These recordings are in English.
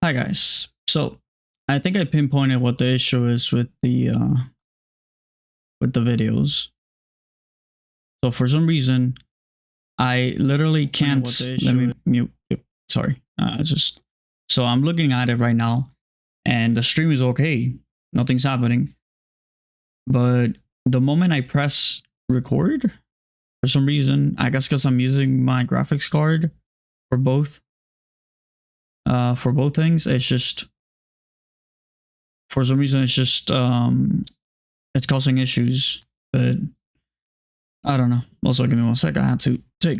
Hi guys. So I think I pinpointed what the issue is with the videos. So for some reason, I literally can't. Let me mute. Sorry. Just so I'm looking at it right now, and the stream is okay. Nothing's happening. But the moment I press record, for some reason, I guess because I'm using my graphics card for both things, it's just for some reason it's just it's causing issues. But I don't know. Also, give me 1 sec. I had to take.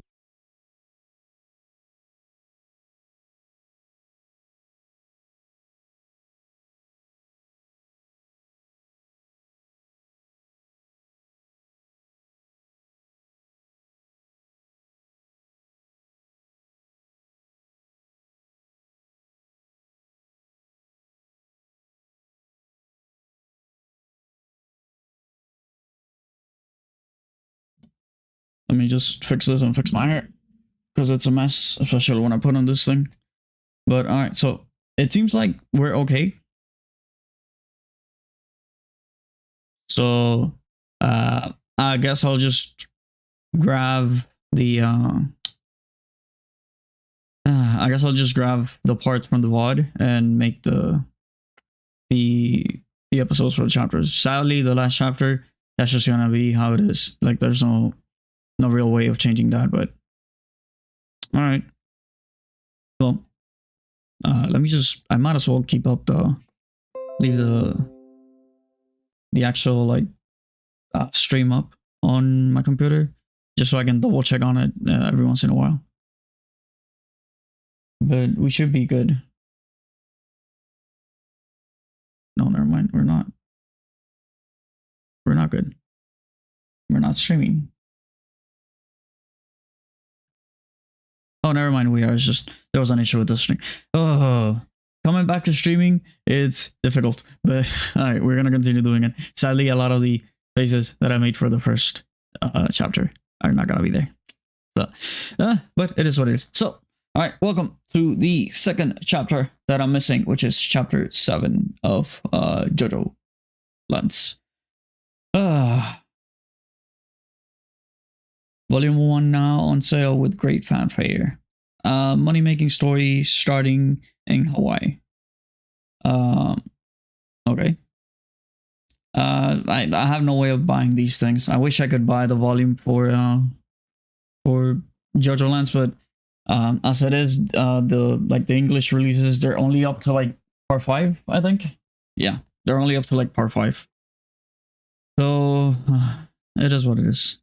Let me just fix this and fix my hair because it's a mess, especially when I put on this thing. But all right, so it seems like we're okay. So I guess I'll just grab the I guess I'll just grab the parts from the VOD and make the episodes for the chapters. Sadly, the last chapter, that's just gonna be how it is. Like there's no real way of changing that, but all right. Well, let me just, I might as well keep up leave the actual like stream up on my computer just so I can double check on it every once in a while. But we should be good. No, never mind. We're not good. We're not streaming. Oh, never mind. We are. It's just there was an issue with the stream. Oh, coming back to streaming, it's difficult. But all right, we're gonna continue doing it. Sadly, a lot of the faces that I made for the first chapter are not gonna be there. So, but it is what it is. So, all right, welcome to the second chapter that I'm missing, which is chapter 7 of JoJoLands. Volume 1 now on sale with great fanfare. Money-making story starting in Hawaii. Okay. I have no way of buying these things. I wish I could buy the volume for JoJoLands, but as it is, the English releases, they're only up to like part 5, I think. Yeah, they're only up to like part 5. So it is what it is.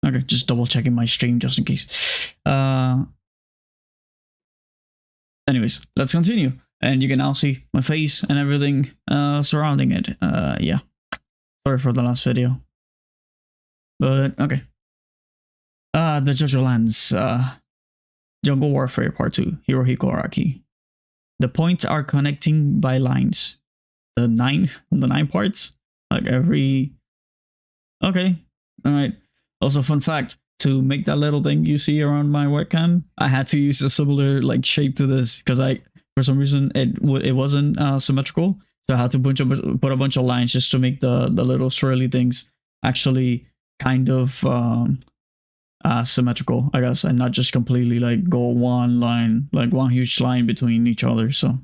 Okay, just double checking my stream just in case. Anyways, let's continue. And you can now see my face and everything surrounding it. Yeah. Sorry for the last video. But okay. The JoJoLands. Jungle Warfare Part 2. Hirohiko Araki. The points are connecting by lines. The nine parts? Like every... Okay. Alright. Also, fun fact, to make that little thing you see around my webcam, I had to use a similar like shape to this because for some reason it wasn't symmetrical, so I had to put a bunch of lines just to make the little swirly things actually kind of symmetrical, I guess, and not just completely like go one line, like one huge line between each other. So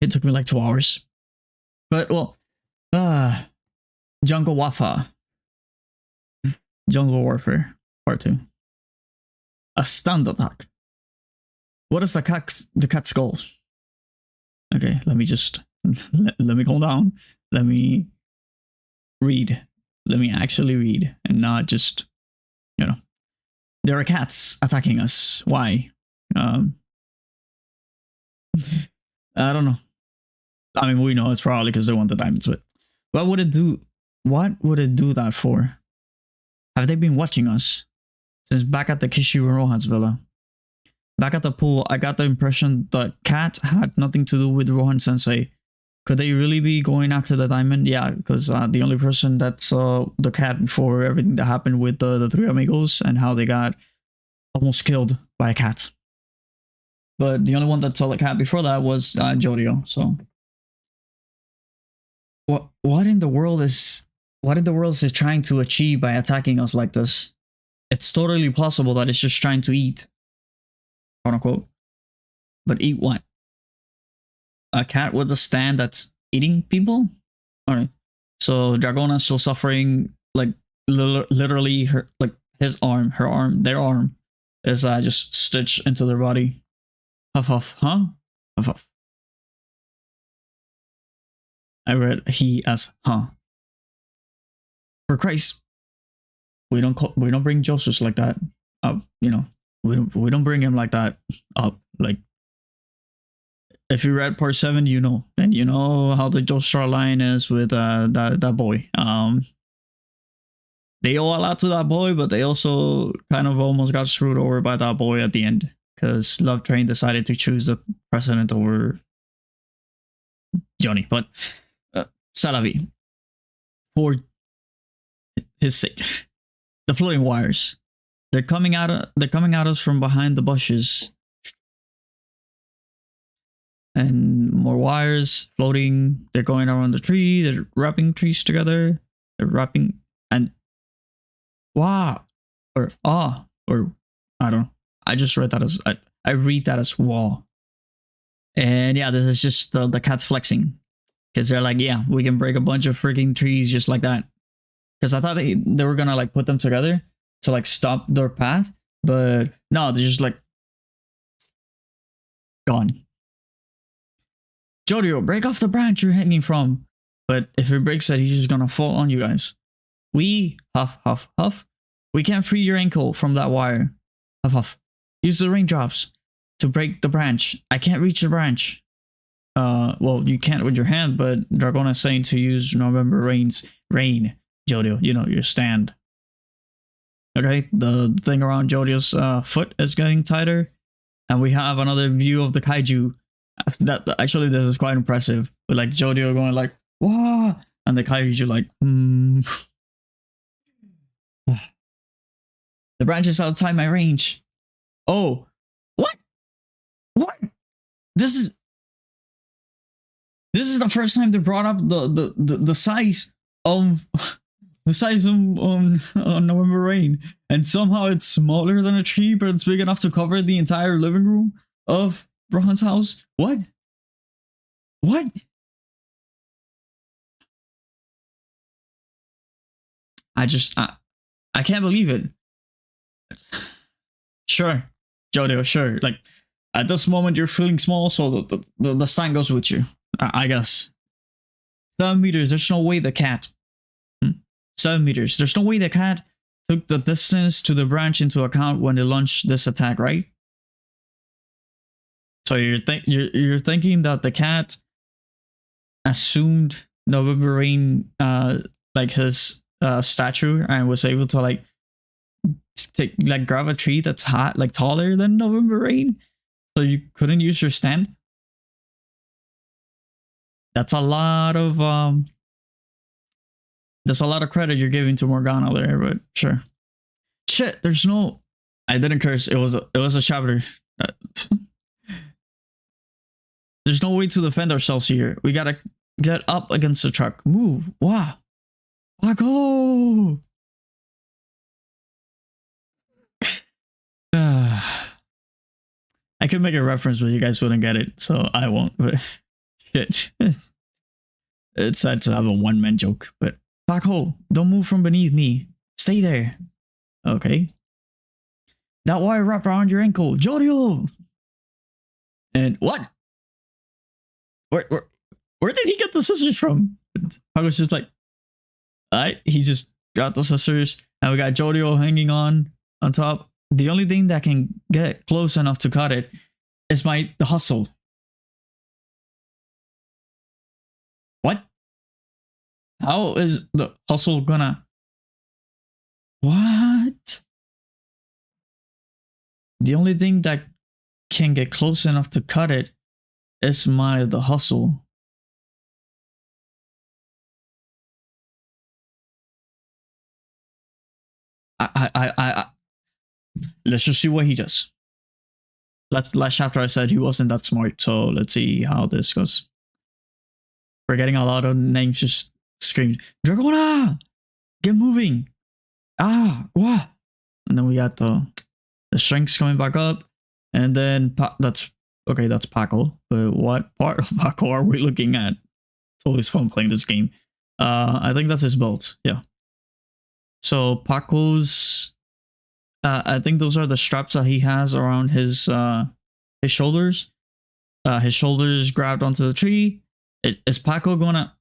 it took me like 2 hours, but well, Jungle Wafa. Jungle Warfare Part 2. A stunned attack. What is the cat's goal? Okay, let me just let me calm down. Let me read. Let me actually read and not just, you know. There are cats attacking us. Why? I don't know. I mean, we know it's probably because they want the diamonds, but what would it do? What would it do that for? Have they been watching us? Since back at the Kishibe Rohan's villa. Back at the pool, I got the impression the cat had nothing to do with Rohan Sensei. Could they really be going after the diamond? Yeah, because the only person that saw the cat before everything that happened with the three amigos and how they got almost killed by a cat. But the only one that saw the cat before that was Jodio. So what in the world is it trying to achieve by attacking us like this? It's totally possible that it's just trying to eat, quote unquote. But eat what? A cat with a stand that's eating people? Alright. So Dragona's still suffering, like literally her, like his arm, her arm, their arm is just stitched into their body. Huff huff, huh? Huff huff. I read he as huh. For Christ, we don't bring Joseph like that up. You know, we don't bring him like that up. Like, if you read part 7, you know, and you know how the Joestar line is with that boy. They owe a lot to that boy, but they also kind of almost got screwed over by that boy at the end because Love Train decided to choose the president over Johnny. But Salavi, for his sake, the floating wires, they're coming at us from behind the bushes. And more wires floating. They're going around the tree. They're wrapping trees together. They're wrapping and wow or or I don't know. I just read that as I read that as wall. And yeah, this is just the cats flexing because they're like, yeah, we can break a bunch of freaking trees just like that. Because I thought they were gonna like put them together to like stop their path, but no, they're just like gone. Jodio, break off the branch you're hanging from. But if he breaks it, he's just gonna fall on you guys. We, huff, huff, huff. We can't free your ankle from that wire. Huff, huff. Use the raindrops to break the branch. I can't reach the branch. Well, you can't with your hand, but Dragona is saying to use November rain, Jodio. You know, your stand. Okay, the thing around Jodio's foot is getting tighter. And we have another view of the kaiju. That actually, this is quite impressive. With like Jodio going like, "Wah!" and the kaiju like, The branch is outside my range. Oh, what? What? This is the first time they brought up the size of the size of November Rain, and somehow it's smaller than a tree, but it's big enough to cover the entire living room of Rohan's house. What? What? I can't believe it. Sure, Jodio, sure. Like, at this moment, you're feeling small, so the sign goes with you, I guess. 7 meters, there's no way the cat... 7 meters, there's no way the cat took the distance to the branch into account when they launched this attack, right? So you're thinking that the cat assumed November Rain, like his stature, and was able to like grab a tree that's hot, like taller than November Rain, so you couldn't use your stand. That's a lot of credit you're giving to Morgana there, but sure. Shit, there's no. I didn't curse. It was a chapter. There's no way to defend ourselves here. We gotta get up against the truck. Move. Wow. Go. I could make a reference, but you guys wouldn't get it, so I won't. But shit, it's sad to have a one-man joke. But Paco, don't move from beneath me. Stay there. Okay. That wire wrapped around your ankle, Jodio. And what? Where did he get the scissors from? Paco's just like, alright. He just got the scissors, and we got Jodio hanging on top. The only thing that can get close enough to cut it is the hustle. What? How is the hustle gonna... What? The only thing that can get close enough to cut it is the hustle. let's just see what he does. Last chapter I said he wasn't that smart, so let's see how this goes. We're getting a lot of names just screaming, Dragona! Get moving! Ah, what? And then we got the strengths coming back up, and then that's Paco. But what part of Paco are we looking at? It's always fun playing this game. I think that's his belt. Yeah. So Paco's, I think those are the straps that he has around his shoulders. His shoulders grabbed onto the tree. Is Paco gonna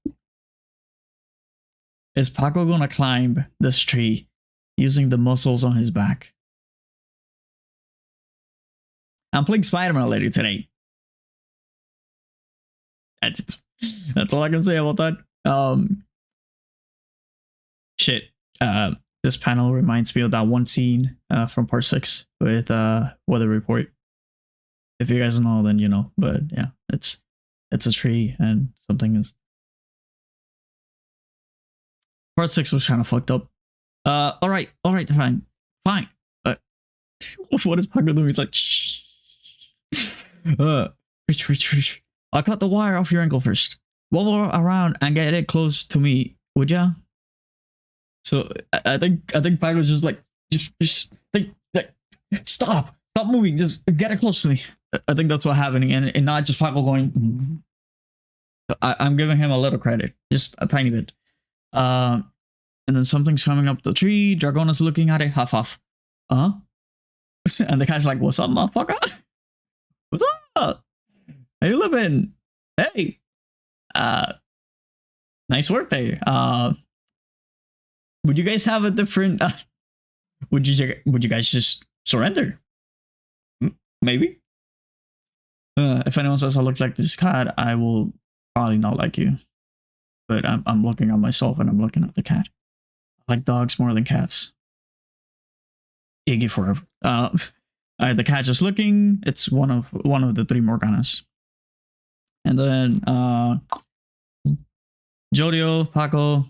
climb this tree using the muscles on his back? I'm playing Spider-Man later today. That's all I can say about that. Shit. This panel reminds me of that one scene from part 6 with Weather Report. If you guys know, then you know. But yeah, it's a tree and something is. Part 6 was kind of fucked up. All right, fine. What is Paco doing? He's like, shh. Rich. I'll cut the wire off your ankle first. Wobble around and get it close to me, would ya? So I think Paco's just like, just think, stop moving, just get it close to me. I think that's what's happening, and not just Paco going. I'm giving him a little credit, just a tiny bit. And then something's coming up the tree. Dragona's looking at it, huff. And the guy's like, "What's up, motherfucker? What's up? How you living? Hey, nice work there. Would you guys have a different? Would you guys just surrender? Maybe. If anyone says I look like this cat, I will probably not like you. But I'm looking at myself and I'm looking at the cat. I like dogs more than cats. Iggy forever. The cat just looking. It's one of the 3 Morganas. And then Jodio, Paco,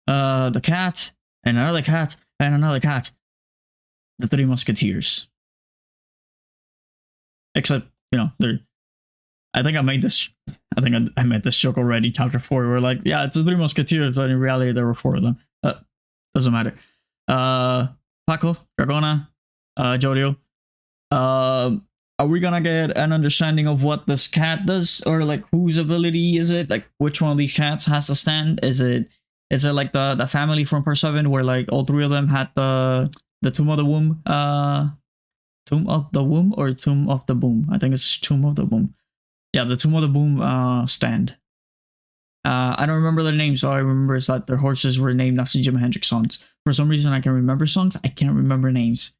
the cat, and another cat, and another cat. The 3 Musketeers. Except, they're. I think I made this. I think I made this joke already. Chapter 4. We're like, yeah, it's the 3 Musketeers, but in reality there were 4 of them. Doesn't matter. Paco, Dragona, Jodio. Are we gonna get an understanding of what this cat does, or like whose ability is it? Like which one of these cats has to stand? Is it like the family from part 7 where like all 3 of them had the Tomb of the Womb, Tomb of the Womb or Tomb of the Boom? I think it's Tomb of the Boom. Yeah, the Tomb of the Boom stand. I don't remember their names, so I remember is that their horses were named after Jimi Hendrix songs. For some reason, I can remember songs. I can't remember names.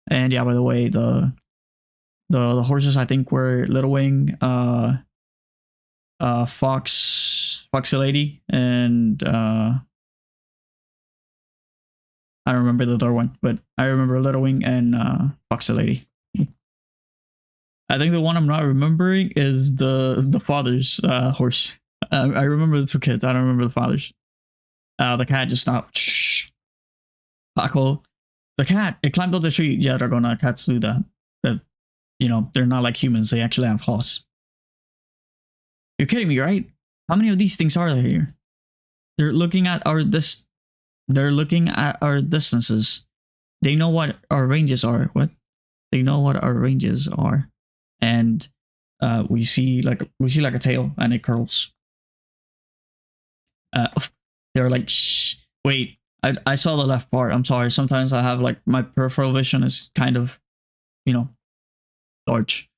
And yeah, by the way, the horses I think were Little Wing, Foxy Lady, and I don't remember the third one, but I remember Little Wing and Foxy Lady. I think the one I'm not remembering is the father's horse. I remember the 2 kids. I don't remember the fathers. The cat just stopped. Shh. Paco. The cat, it climbed up the tree. Yeah, Dragona cats do that. But, they're not like humans. They actually have claws. You're kidding me, right? How many of these things are there here? They're looking at our distances. They know what our ranges are. What? They know what our ranges are. And we see like a tail and it curls. They're like, shh, wait. I saw the left part. I'm sorry. Sometimes I have like my peripheral vision is kind of, large.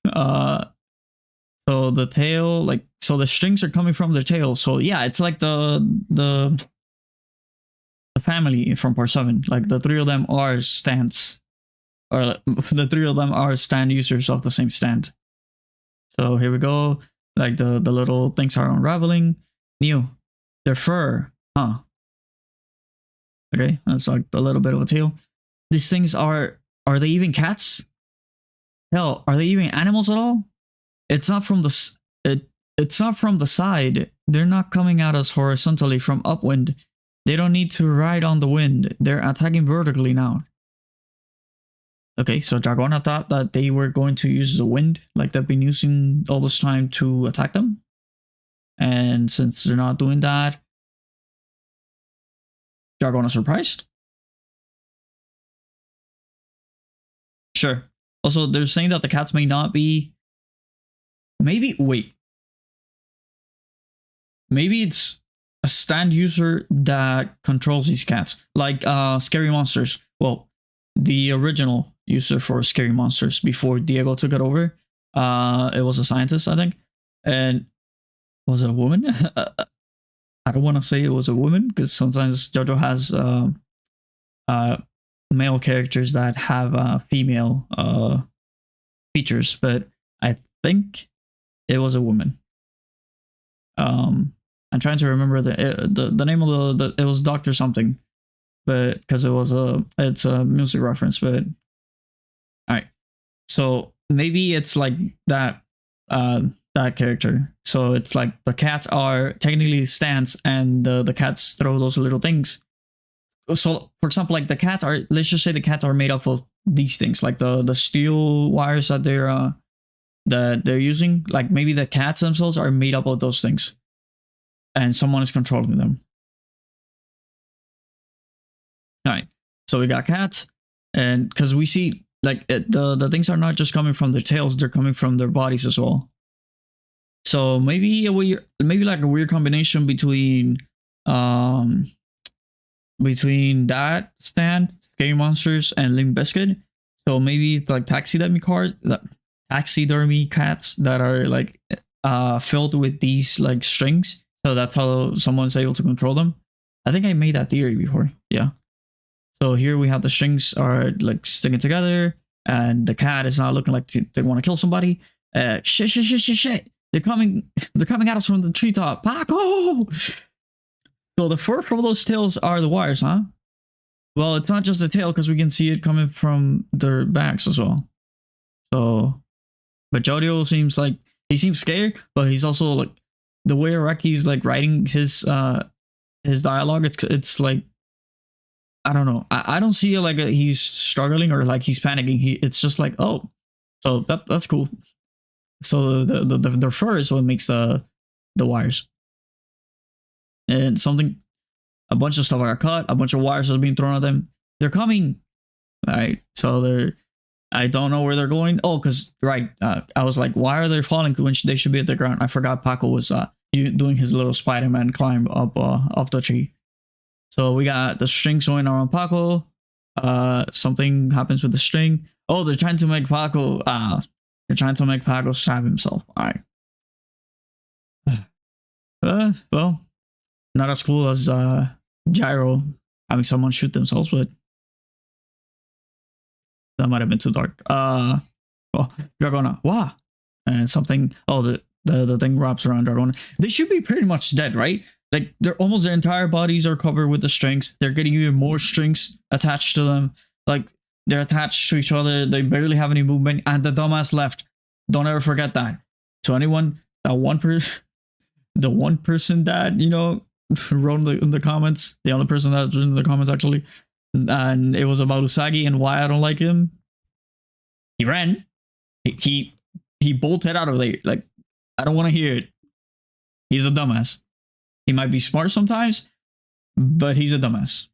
So the tail, so the strings are coming from the tail. So yeah, it's like the family from part 7. Like the 3 of them are stands, or the 3 of them are stand users of the same stand. So here we go. Like the little things are unraveling. New, their fur, huh? Okay, that's like a little bit of a tail. These things are they even cats? Hell, are they even animals at all? It's not from the side. They're not coming at us horizontally from upwind. They don't need to ride on the wind. They're attacking vertically now. Okay, so Dragona thought that they were going to use the wind, like they've been using all this time to attack them. And since they're not doing that, Dragona surprised. Sure. Also, they're saying that the cats may not be... Maybe, wait. Maybe it's a stand user that controls these cats. Like Scary Monsters. Well, the original user for Scary Monsters before Diego took it over. It was a scientist, I think. And was it a woman? I don't want to say it was a woman because sometimes JoJo has male characters that have female features, but I think it was a woman. I'm trying to remember the name of the it was Doctor something, but because it's a music reference. But all right, so maybe it's like that that character. So it's like the cats are technically stands, and the cats throw those little things. So for example, like the cats are, let's just say the cats are made up of these things, like the steel wires that they're using. Like maybe the cats themselves are made up of those things, and someone is controlling them. All right, so we got cats, and because we see like the things are not just coming from their tails, they're coming from their bodies as well. So maybe like a weird combination between that stand, Scary Monsters, and Limp Bizkit. So maybe it's like taxidermy cats that are like filled with these like strings. So that's how someone's able to control them. I think I made that theory before. Yeah. So here we have the strings are like sticking together, and the cat is now looking like they want to kill somebody. Shit. They're coming at us from the treetop. Paco! So the fur from those tails are the wires, huh? Well, it's not just the tail, because we can see it coming from their backs as well. So, but Jojo seems like he seems scared, but he's also like the way Araki's like writing his dialogue. It's like, I don't know. I don't see it like he's struggling or like he's panicking. It's just like, oh, so that's cool. So the fur is what makes the wires. And a bunch of stuff are cut, a bunch of wires are being thrown at them. They're coming. All right. So I don't know where they're going. Oh, because, right. I was like, why are they falling when they should be at the ground? I forgot Paco was doing his little Spider-Man climb up the tree. So we got the strings going around Paco. Something happens with the string. Oh, they're trying to make Paco stab himself. All right. Well, not as cool as Gyro having someone shoot themselves, but that might have been too dark. Well, Dragona, wow, and something. Oh, the thing wraps around Dragona. They should be pretty much dead, right? Like their entire bodies are covered with the strings. They're getting even more strings attached to them. Like they're attached to each other. They barely have any movement, and the dumbass left. Don't ever forget that. To anyone, the one person that wrote in the comments, the only person that's in the comments actually, and it was about Usagi and why I don't like him. He ran. He bolted out of there. Like, I don't want to hear it. He's a dumbass. He might be smart sometimes, but he's a dumbass.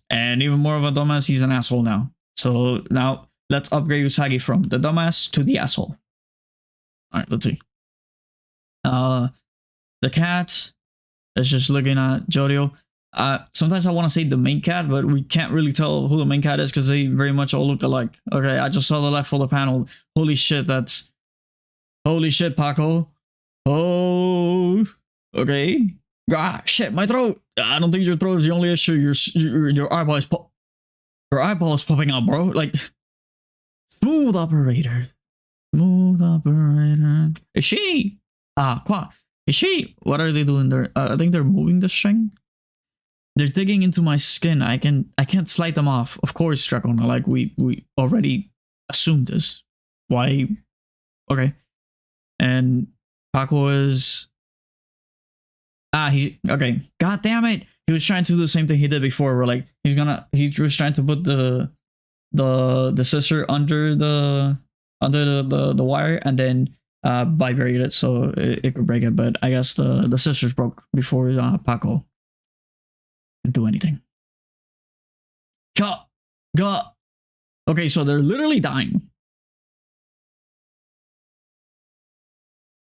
And even more of a dumbass, he's an asshole now. So now let's upgrade Usagi from the dumbass to the asshole. All right, let's see. The cat is just looking at Jojo. Sometimes I want to say the main cat, but we can't really tell who the main cat is because they very much all look alike. Okay, I just saw the left of the panel. Holy shit, Paco. Oh, okay. Ah, shit, my throat. I don't think your throat is the only issue. Your eyeball is popping out, bro. Like, smooth operator. Is she? Is she? What are they doing there? I think they're moving the string. They're digging into my skin. I can't slide them off. Of course, Dragona. Like we already assumed this. Why? Okay. And Paco is. Okay. God damn it! he was trying to do the same thing he did before, where like he was trying to put the scissor under the wire and then vibrate it so it could break it. But I guess the scissors broke before Paco could do anything. Okay, so they're literally dying.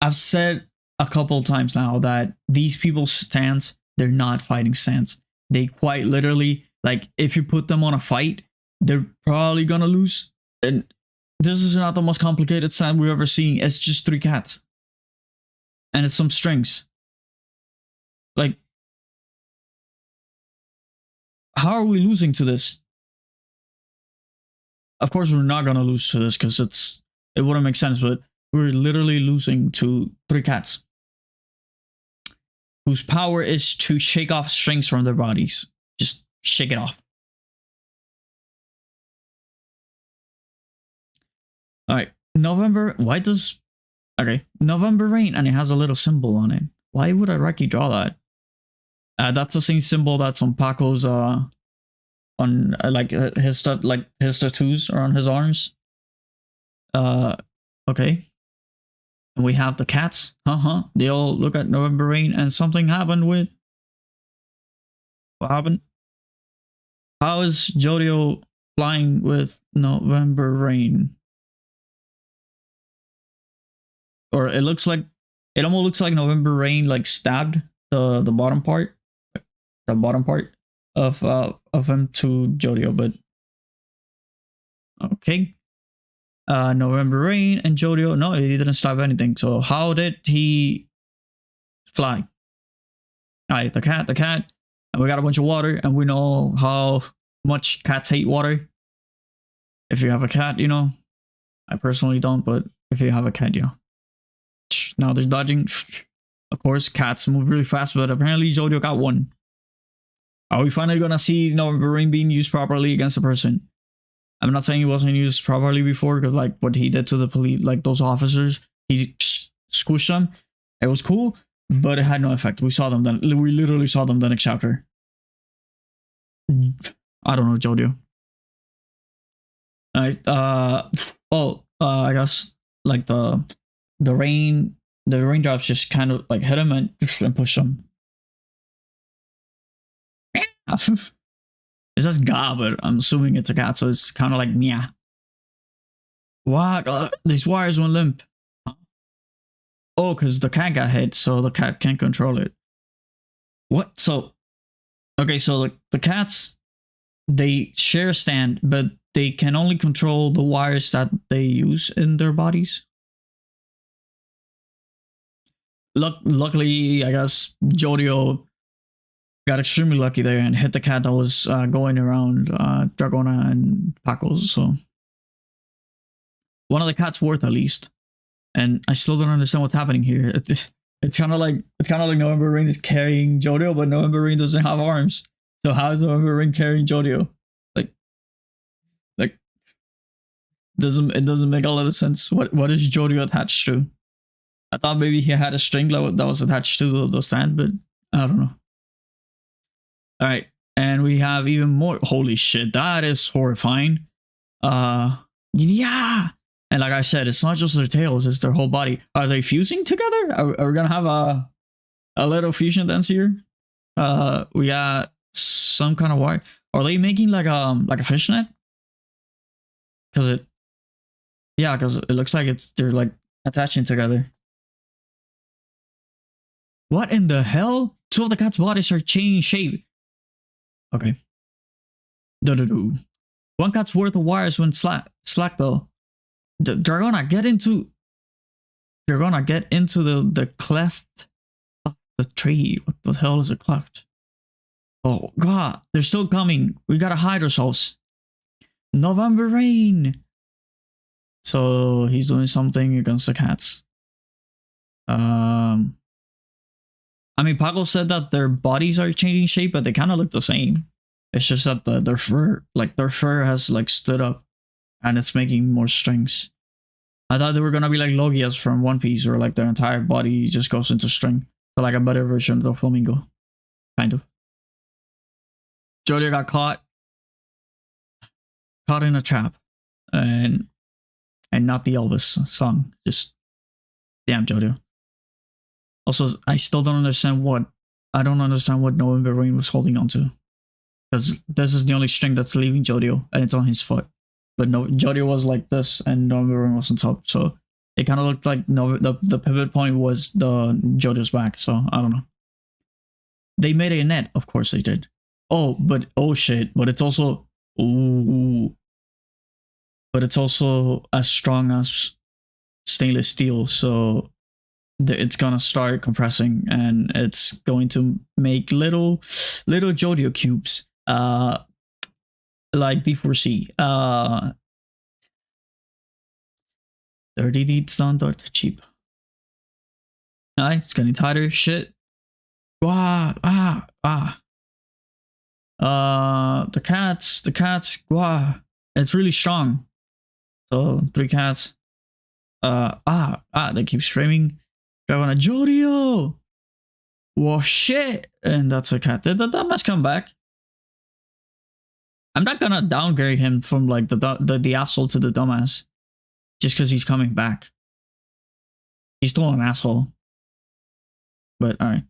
I've said a couple times now that these people's stance, they're not fighting stance. They quite literally, like, if you put them on a fight, they're probably gonna lose. And this is not the most complicated stand we've ever seen. It's just 3 cats. And it's some strings. Like, how are we losing to this? Of course, we're not gonna lose to this because it wouldn't make sense, but we're literally losing to 3 cats whose power is to shake off strings from their bodies. Just shake it off. All right, November. Why does November rain and it has a little symbol on it? Why would I Reki draw that? That's the same symbol that's on Paco's on like his tattoos are on his arms. Okay. And we have the cats. They all look at November rain and something happened with. What happened? How is JoJo flying with November rain? Or it almost looks like November rain like stabbed the bottom part of him to JoJo, but okay. November rain and JoJo. No, he didn't stab anything. So how did he fly? Alright, the cat, and we got a bunch of water, and we know how much cats hate water. If you have a cat, you know. I personally don't, but if you have a cat, you know. Now there's dodging. Of course, cats move really fast, but apparently JoJo got one. Are we finally gonna see November rain being used properly against a person? I'm not saying he wasn't used properly before, because like what he did to the police, like those officers, he squished them. It was cool, but it had no effect. We saw them then. We literally saw them the next chapter. I don't know, JoJo. I guess like the raindrops just kind of like hit him and push him. It says "ga," but I'm assuming it's a cat, so it's kind of like "meow." What? These wires went limp. Oh, because the cat got hit, so the cat can't control it. What? So, okay, so the cats, they share a stand, but they can only control the wires that they use in their bodies. Luckily, I guess JoJo got extremely lucky there and hit the cat that was going around Dragona and Paco's. So one of the cats worth at least. And I still don't understand what's happening here. It's kind of like November Rain is carrying JoJo, but November Rain doesn't have arms. So how is November Rain carrying JoJo? Like it doesn't make a lot of sense. What is JoJo attached to? I thought maybe he had a string that was attached to the sand, but I don't know. All right, and we have even more. Holy shit, that is horrifying. Yeah. And like I said, it's not just their tails, it's their whole body. Are they fusing together? Are we gonna have a little fusion dance here? We got some kind of wire. Are they making like a fishnet? Because it looks like they're like attaching together. What in the hell? 2 of the cat's bodies are changing shape. Okay. One cat's worth of wires went slack though. They're gonna get into the cleft of the tree. What the hell is a cleft? Oh god, they're still coming. We gotta hide ourselves. November Rain. So he's doing something against the cats. I mean, Paco said that their bodies are changing shape, but they kind of look the same. It's just that their fur has like stood up, and it's making more strings. I thought they were gonna be like Logias from One Piece, where like their entire body just goes into string, so like a better version of the flamingo, kind of. JoJo got caught in a trap, and not the Elvis song. Just damn JoJo. Also, I still don't understand what November Rain was holding on to, because this is the only string that's leaving JoJo, and it's on his foot. But no, JoJo was like this, and November Rain was on top. So it kind of looked like the pivot point was the JoJo's back. So I don't know. They made a net, of course they did. Oh, but oh shit! But it's also but it's also as strong as stainless steel. So it's gonna start compressing, and it's going to make little JoJo cubes. Like D4C. 30 deeds standard cheap. Alright, it's getting tighter. Shit. The cats, it's really strong. So 3 cats. They keep screaming. Going to JoJo. Whoa, shit. And that's a cat. Did the dumbass come back? I'm not gonna downgrade him from like the asshole to the dumbass just because he's coming back. He's still an asshole. But alright.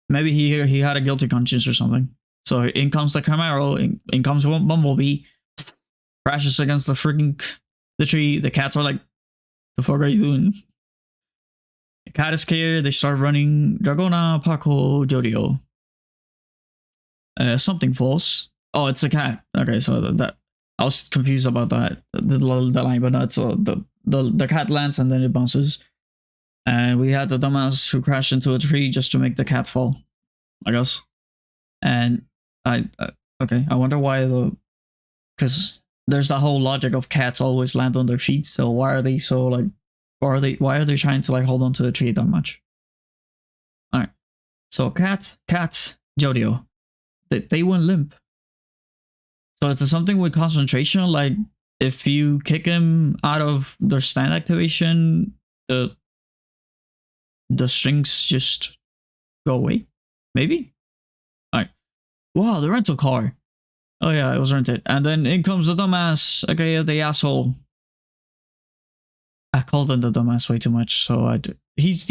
Maybe he had a guilty conscience or something. So in comes the Camaro, in comes Bumblebee, crashes against the tree. The cats are like, the fuck are you doing? The cat is scared, they start running. Dragona, Paco, JoJo. Something false. Oh, it's a cat. Okay, so that I was confused about that. The line, but no, it's the cat lands and then it bounces. And we had the dumbass who crashed into a tree just to make the cat fall, I guess. And I wonder why because there's that whole logic of cats always land on their feet. So why are they so like, why are they trying to like hold on to the tree that much? All right, so cat, JoJo, they went limp. So it's something with concentration. Like if you kick him out of their stand activation, the strings just go away. Maybe. All right. Wow, the rental car. Oh yeah, it was rented. And then in comes the dumbass. Okay, the asshole. I called him the dumbass way too much, so his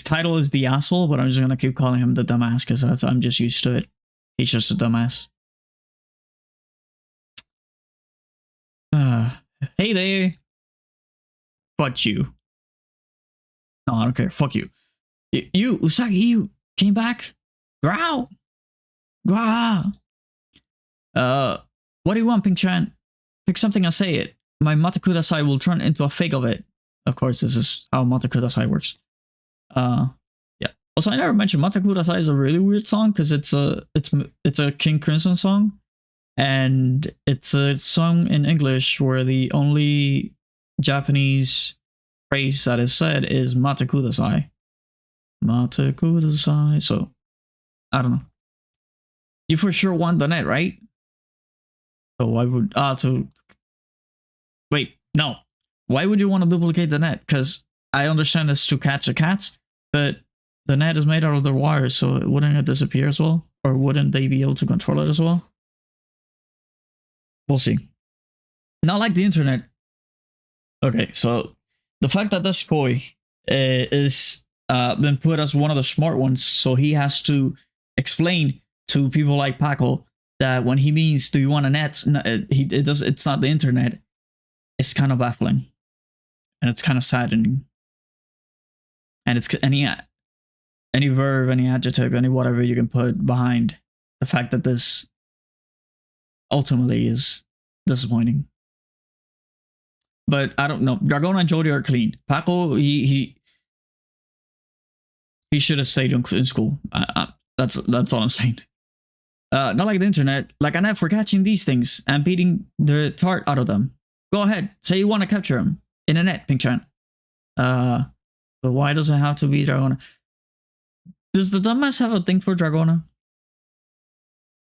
title is the asshole, but I'm just gonna keep calling him the dumbass because I'm just used to it. He's just a dumbass. Hey there. Fuck you. No, I don't care. Fuck you. You, Usagi, you came back? Growl. Growl. What do you want, Pink-chan? Pick something and say it. My Mata Kudasai will turn into a fake of it. Of course, this is how Mata Kudasai works. Yeah. Also, I never mentioned Mata Kudasai is a really weird song because it's a King Crimson song, and it's a song in English where the only Japanese phrase that is said is Mata Kudasai. Mata Kudasai. So, I don't know. You for sure want the net, right? So why would wait, no. Why would you want to duplicate the net? Because I understand it's to catch the cats, but the net is made out of the wires, so wouldn't it disappear as well? Or wouldn't they be able to control it as well? We'll see. Not like the internet. Okay, so the fact that this boy is been put as one of the smart ones, so he has to explain to people like Paco that when he means "do you want a net?" it's not the internet. It's kind of baffling, and it's kind of saddening. And it's any verb, any adjective, any whatever you can put behind the fact that this ultimately is disappointing. But I don't know. Dragona and JoJo are clean. Paco, he should have stayed in school. That's all I'm saying. Not like the internet. Like a net for catching these things and beating the tart out of them. Go ahead. Say you want to capture them in a net, Pink-chan. But why does it have to be Dragona? Does the dumbass have a thing for Dragona?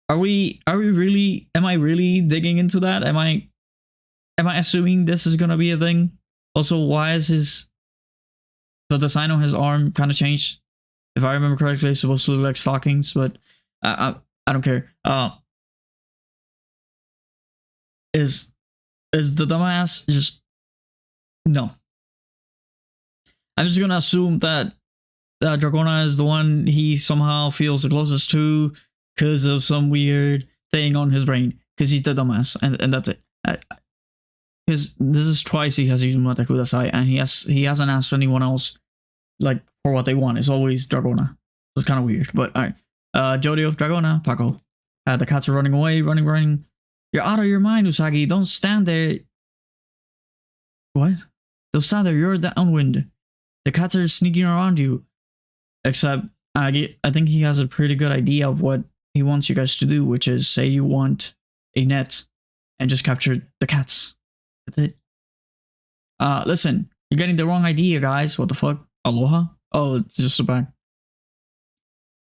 Are we really? Am I really digging into that? Am I assuming this is gonna be a thing? Also, why is the design on his arm kind of changed? If I remember correctly, it's supposed to look like stockings, but I don't care. Is the dumbass just no? I'm just gonna assume that Dragona is the one he somehow feels the closest to because of some weird thing on his brain. Because he's the dumbass, and that's it. Because this is twice he has used Mata Kudasai, and he hasn't asked anyone else like for what they want. It's always Dragona. It's kind of weird, but all right. Jodio, Dragona, Paco. The cats are running away, running. You're out of your mind, Usagi. Don't stand there. What? Don't stand there. You're downwind. The cats are sneaking around you. Except, I think he has a pretty good idea of what he wants you guys to do, which is say you want a net and just capture the cats. That's it. Listen, you're getting the wrong idea, guys. What the fuck? Aloha? Oh, it's just a bag.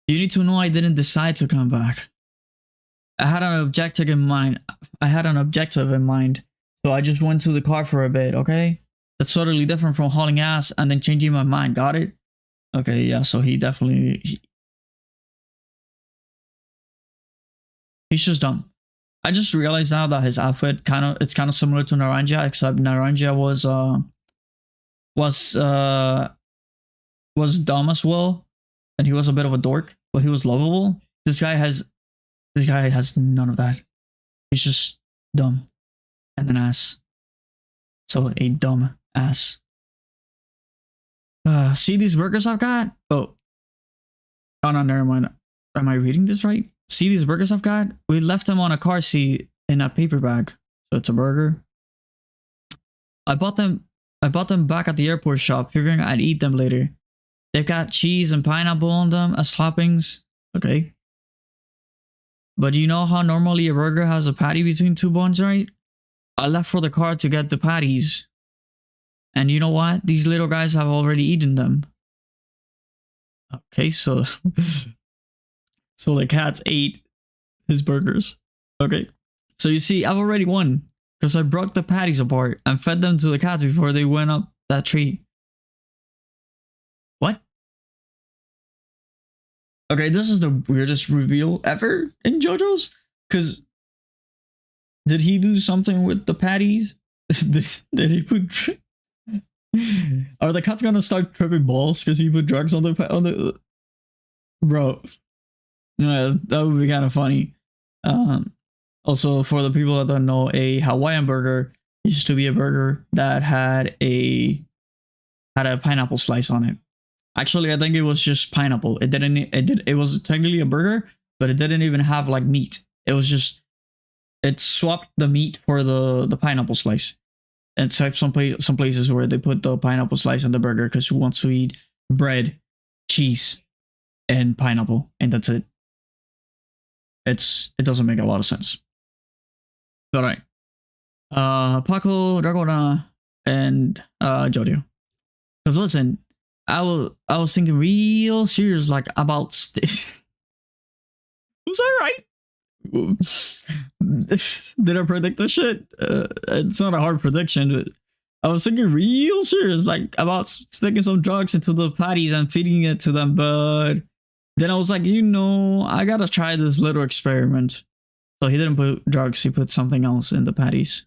You need to know I didn't decide to come back. I had an objective in mind. So I just went to the car for a bit, okay? That's totally different from hauling ass and then changing my mind, got it? Okay, yeah, so he definitely... He's just dumb. I just realized now that his outfit it's kind of similar to Naranja, except Naranja was dumb as well, and he was a bit of a dork, but he was lovable. This guy has none of that. He's just dumb and an ass. So a dumb ass. See these burgers I've got? Oh no, never mind. Am I reading this right? See these burgers I've got? We left them on a car seat in a paper bag. So it's a burger. I bought them back at the airport shop, figuring I'd eat them later. They've got cheese and pineapple on them as toppings. Okay. But you know how normally a burger has a patty between two buns, right? I left for the car to get the patties. And you know what? These little guys have already eaten them. Okay, so... so the cats ate his burgers. Okay. So you see, I've already won. Because I broke the patties apart and fed them to the cats before they went up that tree. What? Okay, this is the weirdest reveal ever in JoJo's. Because... did he do something with the patties? Did he put... Are the cats gonna start tripping balls because he put drugs on the bro? Yeah, that would be kind of funny. Also, for the people that don't know, a Hawaiian burger used to be a burger that had a pineapple slice on it. Actually, I think it was just pineapple. It was technically a burger, but it didn't even have like meat. It was just, it swapped the meat for the pineapple slice. Except some places where they put the pineapple slice on the burger because who wants to eat bread, cheese, and pineapple, and that's it. It doesn't make a lot of sense. All right. Paco, Dragona, and Jodio. Because listen, I was thinking real serious like about was I right? Did I predict this shit? It's not a hard prediction, but I was thinking real serious like about sticking some drugs into the patties and feeding it to them, but then I was like, I gotta try this little experiment. So he didn't put drugs, he put something else in the patties.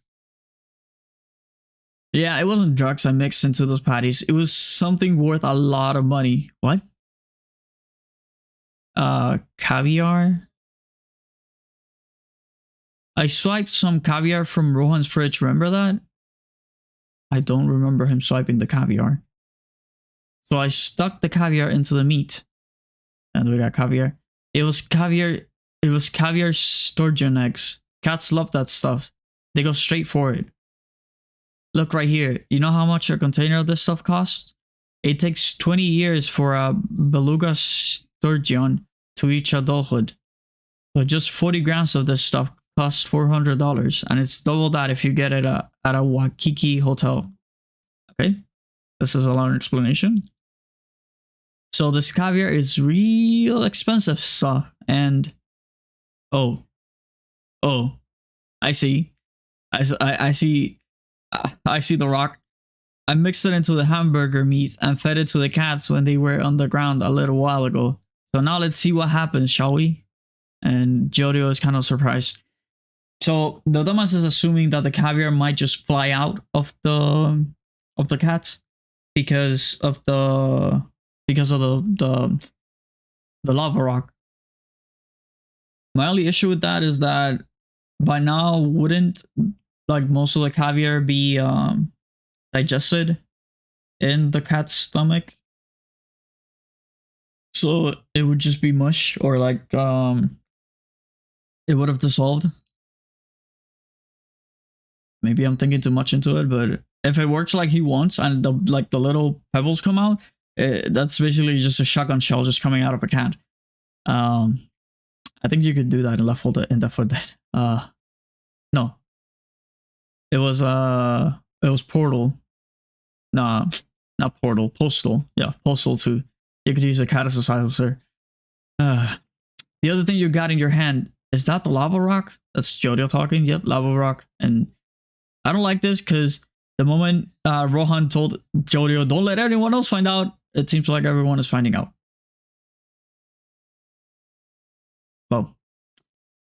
Yeah, it wasn't drugs I mixed into those patties. It was something worth a lot of money. What? Caviar? I swiped some caviar from Rohan's fridge, remember that? I don't remember him swiping the caviar. So I stuck the caviar into the meat. And we got caviar. It was caviar sturgeon eggs. Cats love that stuff. They go straight for it. Look right here. You know how much a container of this stuff costs? It takes 20 years for a beluga sturgeon to reach adulthood. So just 40 grams of this stuff costs $400, and it's double that if you get it at a Waikiki hotel. Okay, this is a long explanation. So this caviar is real expensive stuff, and oh, I see the rock. I mixed it into the hamburger meat and fed it to the cats when they were on the ground a little while ago. So now let's see what happens, shall we? and Jodio is kind of surprised. So the dumbass is assuming that the caviar might just fly out of the cats because of the lava rock. My only issue with that is that by now wouldn't like most of the caviar be digested in the cat's stomach? So it would just be mush, or like it would have dissolved. Maybe I'm thinking too much into it, but if it works like he wants and the little pebbles come out, that's basically just a shotgun shell just coming out of a cat. I think you could do that in Left 4 Dead. No, it was Portal. Nah, not Portal. Postal. Yeah, Postal 2. You could use a cat as a silencer. The other thing you got in your hand, is that the lava rock? That's Jodio talking. Yep, lava rock. And I don't like this because the moment Rohan told Jodio, don't let anyone else find out, it seems like everyone is finding out. Well,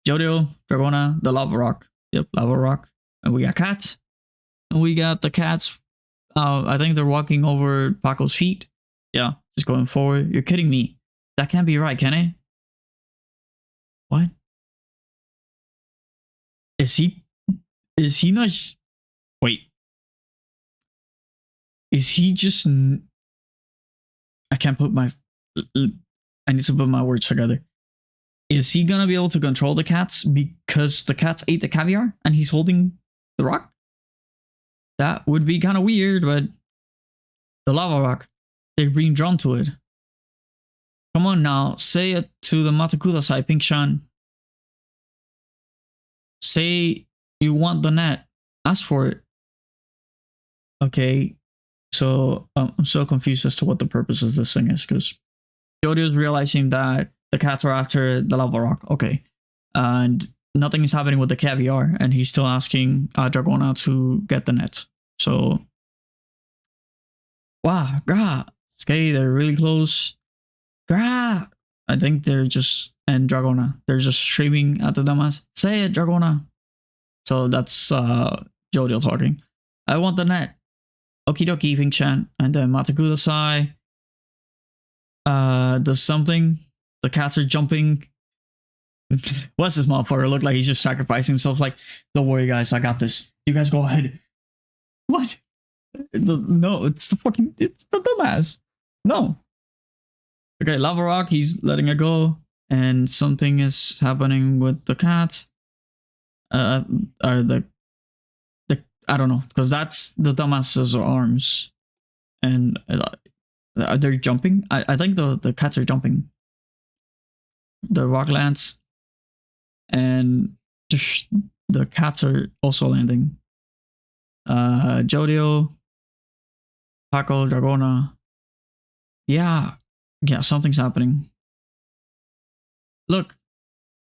Jodio, Dragona, the lava rock. Yep, lava rock. And we got cats. And we got the cats. I think they're walking over Paco's feet. Yeah, just going forward. You're kidding me. That can't be right, can it? What? Is he not... Wait. Is he just... I can't put my... I need to put my words together. Is he gonna be able to control the cats because the cats ate the caviar and he's holding the rock? That would be kind of weird, but... The lava rock. They're being drawn to it. Come on now, say it to the Matakudasai, Pink-chan. Say you want the net. Ask for it. Okay, so I'm so confused as to what the purpose of this thing is, because Jodio's realizing that the cats are after the lava rock. Okay, and nothing is happening with the caviar, and he's still asking Dragona to get the net. So, wow, grah. Okay, they're really close. Grah! I think they're just, and Dragona, they're just screaming at the dumbass. Say it, Dragona. So that's Jodio talking. I want the net. Okie dokie, Pink-chan. And then Matakudasai does something. The cats are jumping. What's this motherfucker look like? He's just sacrificing himself. Like, don't worry, guys, I got this. You guys go ahead. What? No, it's the dumbass. No. Okay, lava rock, he's letting it go. And something is happening with the cat. I don't know, because that's the dumbass's arms. And they're jumping. I think the cats are jumping. The rock lands. And the cats are also landing. Jodio, Paco, Dragona. Yeah, something's happening. Look,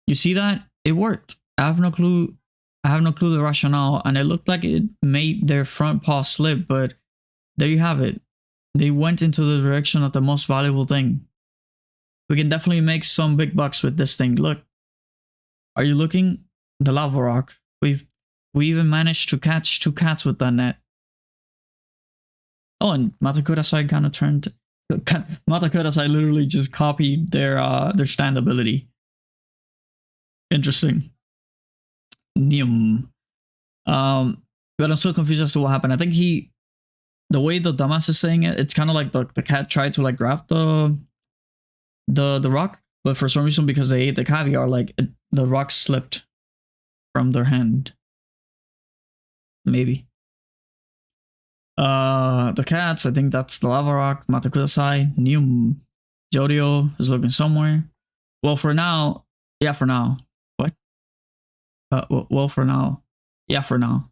you see that? It worked. I have no clue the rationale, and it looked like it made their front paw slip, but there you have it. They went into the direction of the most valuable thing. We can definitely make some big bucks with this thing. Look. Are you looking? The lava rock. We even managed to catch 2 cats with that net. Oh, and Matakudasai kind of turned... Matakudasai literally just copied their stand ability. Interesting. But I'm so confused as to what happened. I think the way the dumbass is saying it, it's kind of like the cat tried to like grab the rock, but for some reason, because they ate the caviar, like the rock slipped from their hand. Maybe. The cats, I think that's the lava rock. Matakudasai, Jodio is looking somewhere. Well, for now, yeah, for now. What? Well, for now, yeah, for now.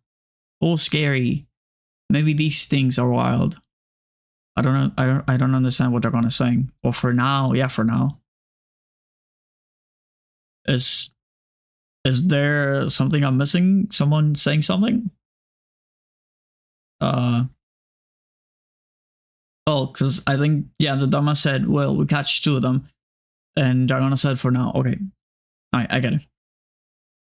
Oh, scary. Maybe these things are wild. I don't know. I don't understand what they're gonna say. Well, for now, yeah, for now. Is there something I'm missing? Someone saying something? Oh, because I think, yeah, the dumbass said, well, we catch 2 of them. And Dragona said for now. Okay. I get it.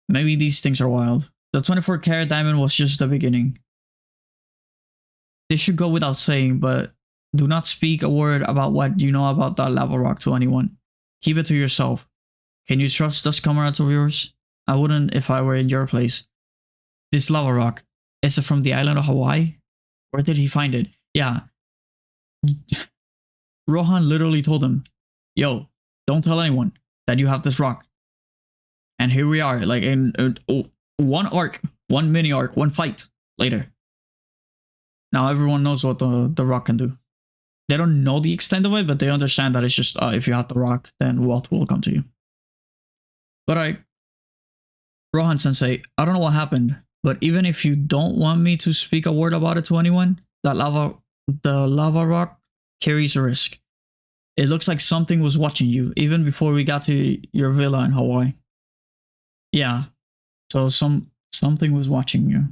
Maybe these things are wild. The 24-karat diamond was just the beginning. This should go without saying, but do not speak a word about what you know about that lava rock to anyone. Keep it to yourself. Can you trust those comrades of yours? I wouldn't if I were in your place. This lava rock, is it from the island of Hawaii? Where did he find it? Yeah. Rohan literally told him, yo, don't tell anyone that you have this rock. And here we are, like in one arc, one mini arc, one fight later. Now everyone knows what the rock can do. They don't know the extent of it, but they understand that it's just if you have the rock, then wealth will come to you. But Rohan Sensei, I don't know what happened, but even if you don't want me to speak a word about it to anyone, the lava rock carries a risk. It looks like something was watching you, even before we got to your villa in Hawaii. Yeah, so something was watching you.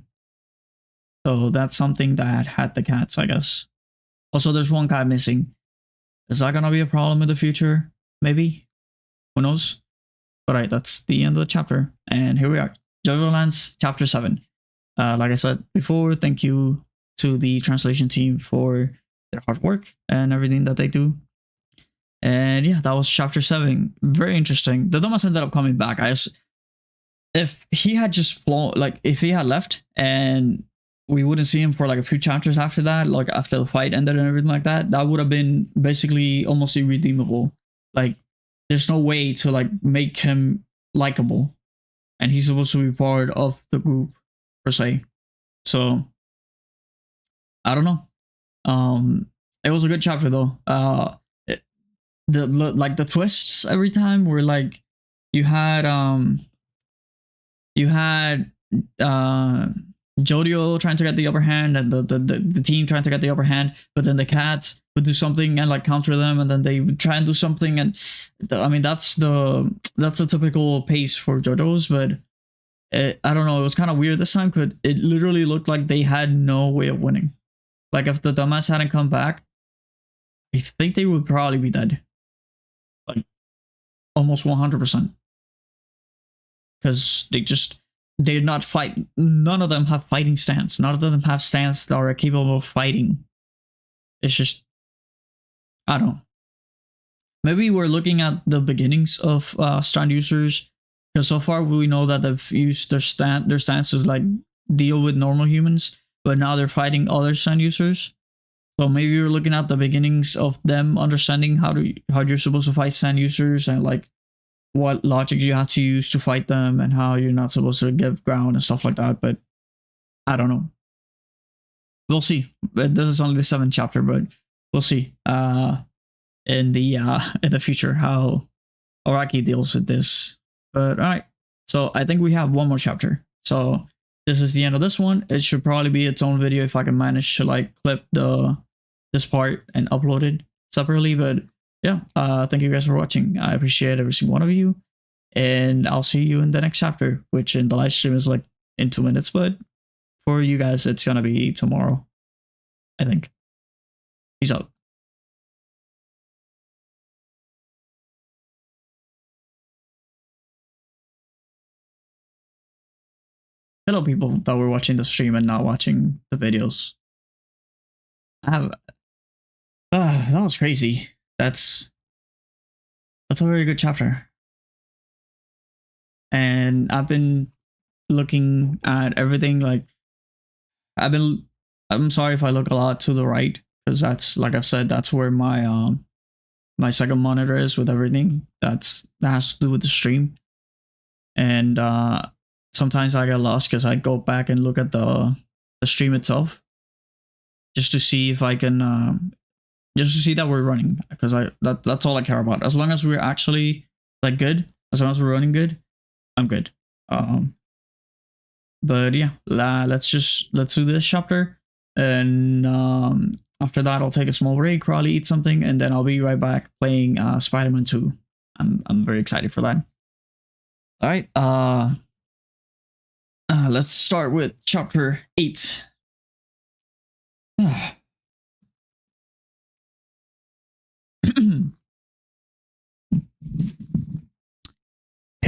So that's something that had the cats, I guess. Also, there's one cat missing. Is that gonna be a problem in the future? Maybe? Who knows? Alright, that's the end of the chapter. And here we are. JoJoLands, chapter 7. Like I said before, thank you to the translation team for their hard work and everything that they do. And yeah, that was chapter 7. Very interesting. The Domas ended up coming back. If he had just flown, like if he had left and we wouldn't see him for like a few chapters after that, like after the fight ended and everything like that, that would have been basically almost irredeemable. Like there's no way to like make him likable, and he's supposed to be part of the group per se. So I don't know. It was a good chapter though. The twists every time were like you had Jodio trying to get the upper hand and the team trying to get the upper hand, but then the cats would do something and like counter them, and then they would try and do something, and I mean that's a typical pace for JoJo's, but I don't know, it was kind of weird this time because it literally looked like they had no way of winning. Like if the dumbass hadn't come back, I think they would probably be dead, like almost 100%, because they're not fight. None of them have fighting stance. None of them have stance that are capable of fighting. It's just, I don't know. Maybe we're looking at the beginnings of stand users, because so far we know that they've used their stance to like deal with normal humans, but now they're fighting other stand users. So maybe we're looking at the beginnings of them understanding how you're supposed to fight stand users, and like what logic you have to use to fight them, and how you're not supposed to give ground and stuff like that. But I don't know. We'll see. But this is only the 7th chapter, but we'll see in the future how Araki deals with this. But all right, so I think we have one more chapter. So this is the end of this one. It should probably be its own video if I can manage to like clip this part and upload it separately. But yeah, thank you guys for watching. I appreciate every single one of you, and I'll see you in the next chapter, which in the live stream is like in 2 minutes, but for you guys it's gonna be tomorrow, I think. Peace out. Hello people that were watching the stream and not watching the videos. That was crazy. That's a very good chapter. And I've been looking at everything, like I'm sorry if I look a lot to the right, because that's, like I've said, that's where my my second monitor is with everything that has to do with the stream. And sometimes I get lost because I go back and look at the stream itself just to see if I can just to see that we're running, because that's all I care about. As long as we're actually like good, as long as we're running good, I'm good. But yeah, let's do this chapter, and after that I'll take a small break, probably eat something, and then I'll be right back playing Spider-Man 2. I'm very excited for that. All right, let's start with chapter 8.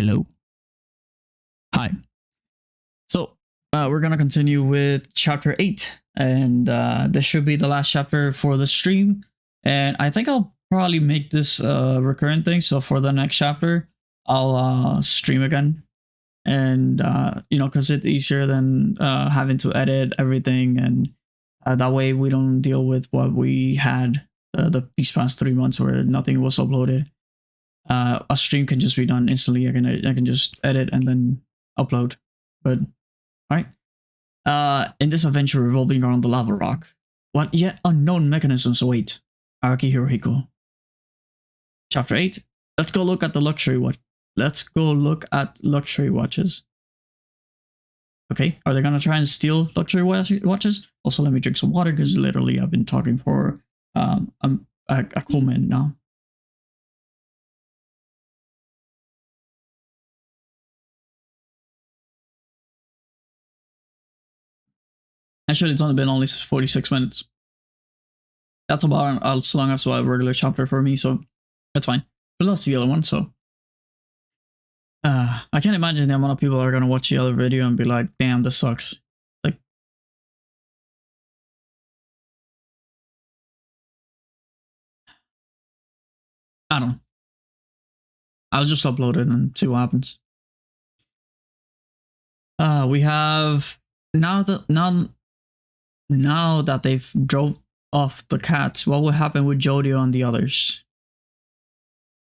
Hello. Hi. So we're gonna continue with chapter 8, and this should be the last chapter for the stream. And I think I'll probably make this a recurrent thing. So for the next chapter, I'll stream again, and you know, because it's easier than having to edit everything, and that way we don't deal with what we had these past 3 months where nothing was uploaded. A stream can just be done instantly. I can just edit and then upload. But all right. In this adventure revolving around the lava rock, what yet unknown mechanisms await Araki Hirohiko? Chapter 8. Let's go look at the luxury watch. Let's go look at luxury watches. Okay, are they gonna try and steal luxury watches? Also, let me drink some water because literally I've been talking for a cool minute now. Actually, it's only been 46 minutes. That's about as long as a regular chapter for me, so that's fine. But that's the other one, so. I can't imagine the amount of people are gonna watch the other video and be like, damn, this sucks. Like, I don't know. I'll just upload it and see what happens. We have now that they've drove off the cats, what will happen with Jodio and the others?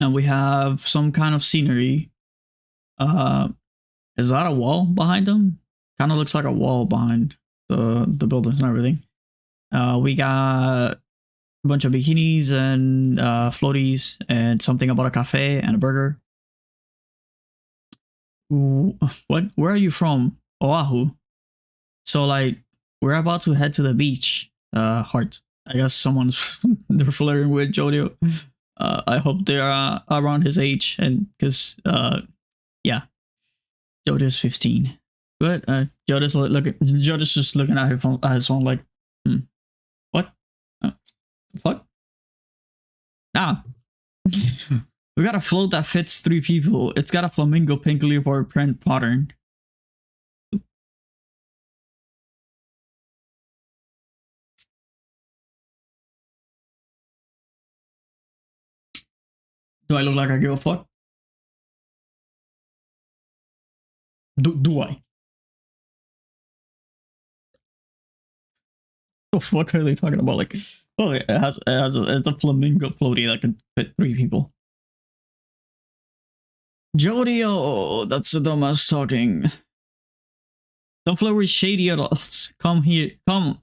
And we have some kind of scenery. Is that a wall behind them? Kind of looks like a wall behind the buildings and everything. We got a bunch of bikinis and floaties and something about a cafe and a burger. What? Where are you from? Oahu. So like we're about to head to the beach. Heart. I guess someone's they're flirting with Jodio. I hope they are around his age, and because yeah, Jodio's 15. But Jodio's just looking at his phone like, what? Fuck? Ah. We got a float that fits 3 people. It's got a flamingo pink leopard print pattern. Do I look like I give a fuck? Do I? What the fuck are they talking about? Like, oh, it's a flamingo floaty that can fit 3 people. Jodio, that's the dumbass talking. Don't flirt with shady adults. Come here, come.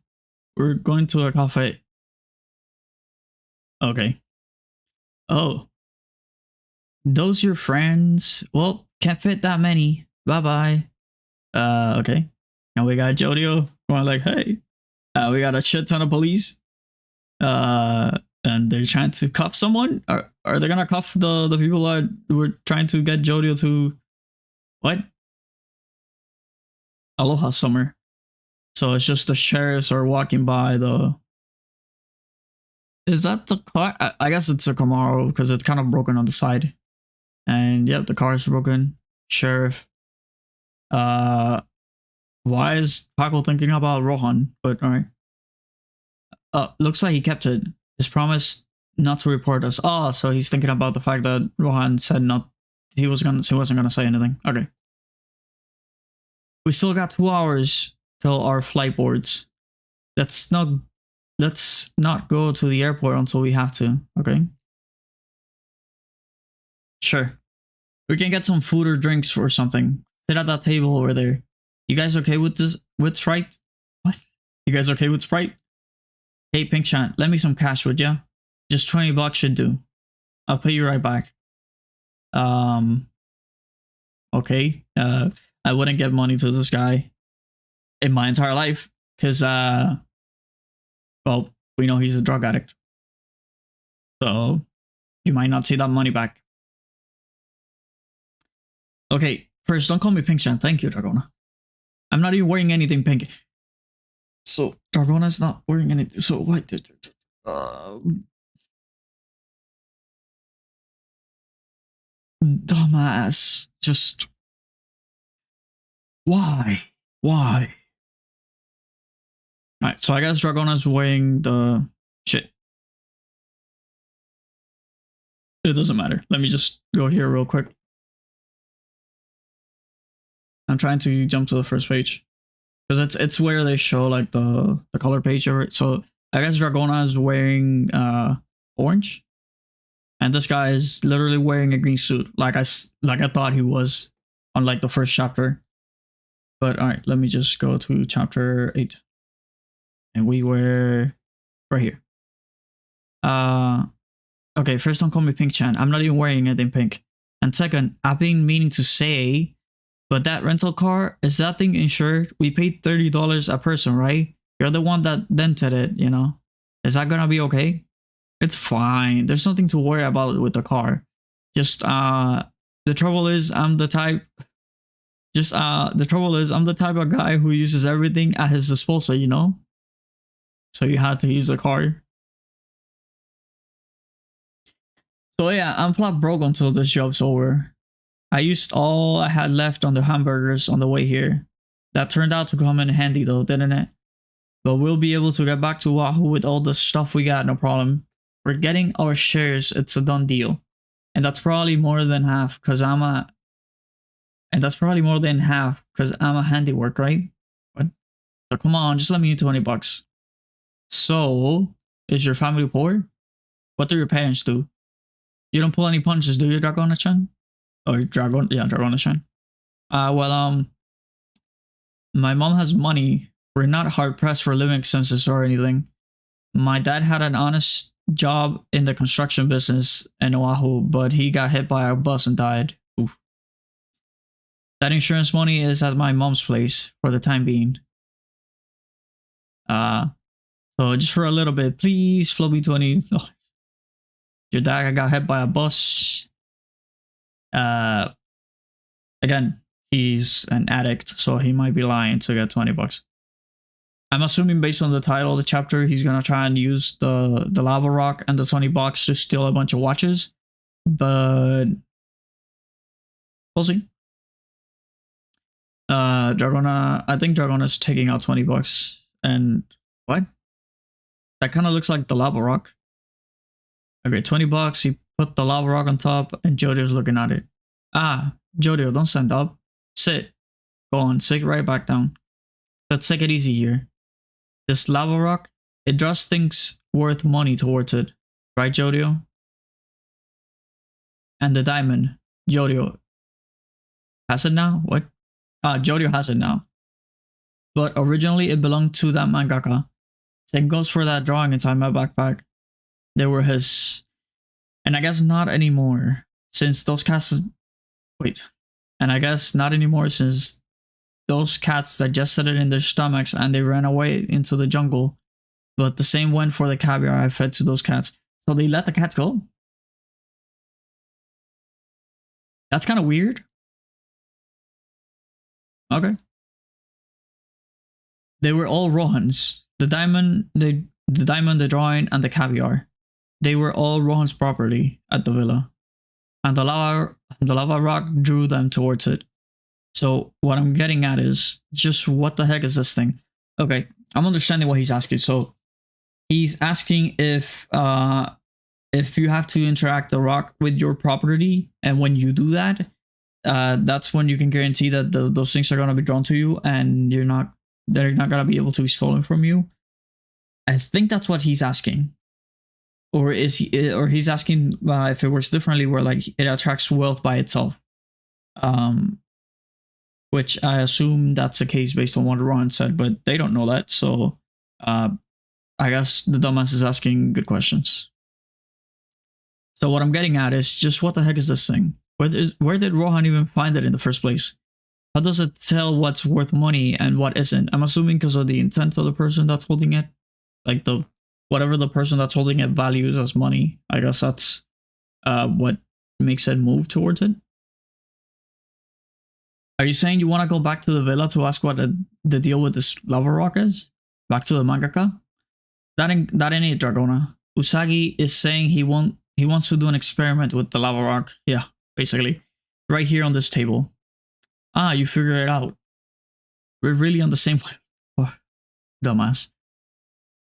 We're going to a cafe. Okay. Oh. Those your friends? Well, can't fit that many. Bye-bye. Okay. And we got Jodio going like, hey. We got a shit ton of police. And they're trying to cuff someone? Are they gonna cuff the people that were trying to get Jodio to what? Aloha Summer. So it's just the sheriffs are walking by the. Is that the car? I guess it's a Camaro because it's kind of broken on the side. And yep, the car is broken. Sheriff. Why is Paco thinking about Rohan? But alright. Looks like he kept it. His promise not to report us. Oh, so he's thinking about the fact that Rohan said not. He wasn't gonna say anything. Okay. We still got 2 hours till our flight boards. Let's not go to the airport until we have to. Okay. Sure. We can get some food or drinks or something. Sit at that table over there. You guys okay with this? With Sprite? What? You guys okay with Sprite? Hey, Pink Chan, lend me some cash, would ya? Just 20 bucks should do. I'll pay you right back. Okay. I wouldn't give money to this guy in my entire life because, well, we know he's a drug addict. So you might not see that money back. Okay, first, don't call me Pink Chan. Thank you, Dragona. I'm not even wearing anything pink. So Dragona's not wearing anything. So what? Dumbass. Just why? Why? Alright, so I guess Dragona's weighing the shit. It doesn't matter. Let me just go here real quick. I'm trying to jump to the first page. Because it's where they show like the color page of it. So I guess Dragona is wearing orange. And this guy is literally wearing a green suit. Like I thought he was on like the first chapter. But alright, let me just go to chapter 8. And we were right here. Okay, first don't call me Pink Chan. I'm not even wearing anything pink. And second, I've been meaning to say, but that rental car, is that thing insured? We paid $30 a person, right? You're the one that dented it, you know? Is that gonna be okay? It's fine. There's nothing to worry about with the car. Just the trouble is I'm the type of guy who uses everything at his disposal, you know? So you had to use the car. So yeah, I'm flat broke until this job's over. I used all I had left on the hamburgers on the way here. That turned out to come in handy though, didn't it? But we'll be able to get back to Wahoo with all the stuff we got, no problem. We're getting our shares, it's a done deal. And that's probably more than half because I'm a handiwork, right? What? So come on, just let me in $20. So, is your family poor? What do your parents do? You don't pull any punches, do you, Dragona-chan? Or Dragona-chan. My mom has money. We're not hard pressed for living expenses or anything. My dad had an honest job in the construction business in Oahu, but he got hit by a bus and died. Oof. That insurance money is at my mom's place for the time being. So just for a little bit, please float me $20. Your dad got hit by a bus. Again, he's an addict, so he might be lying to get $20. I'm assuming based on the title of the chapter, he's gonna try and use the lava rock and the $20 to steal a bunch of watches, but we'll see. I think Dragona's taking out $20, and what? That kind of looks like the lava rock. Okay, $20. He put the lava rock on top, and JoJo's looking at it. Ah, JoJo, don't stand up. Sit. Go on, sit right back down. Let's take it easy here. This lava rock, it draws things worth money towards it, right, JoJo? And the diamond, JoJo has it now? What? JoJo has it now. But originally it belonged to that mangaka. Same goes for that drawing inside my backpack. They were his. And I guess not anymore, since those cats... Wait. And I guess not anymore since those cats digested it in their stomachs and they ran away into the jungle. But the same went for the caviar I fed to those cats. So they let the cats go? That's kind of weird. Okay. They were all Rohan's. The diamond, the drawing, and the caviar. They were all Rohan's property at the villa. And the lava rock drew them towards it. So what I'm getting at is just what the heck is this thing? Okay, I'm understanding what he's asking. So he's asking if you have to interact the rock with your property, and when you do that, that's when you can guarantee that those things are gonna be drawn to you, and they're not gonna be able to be stolen from you. I think that's what he's asking. Or he's asking if it works differently, where like it attracts wealth by itself. Which I assume that's the case based on what Ron said, but they don't know that, so I guess the dumbass is asking good questions. So what I'm getting at is just what the heck is this thing? Where did Rohan even find it in the first place? How does it tell what's worth money and what isn't? I'm assuming because of the intent of the person that's holding it, like whatever the person that's holding it values as money. I guess that's what makes it move towards it. Are you saying you want to go back to the villa to ask what the deal with this lava rock is? Back to the mangaka? That ain't it, Dragona. Usagi is saying he wants to do an experiment with the lava rock. Yeah, basically. right here on this table. Ah, you figure it out. We're really on the same oh, dumbass.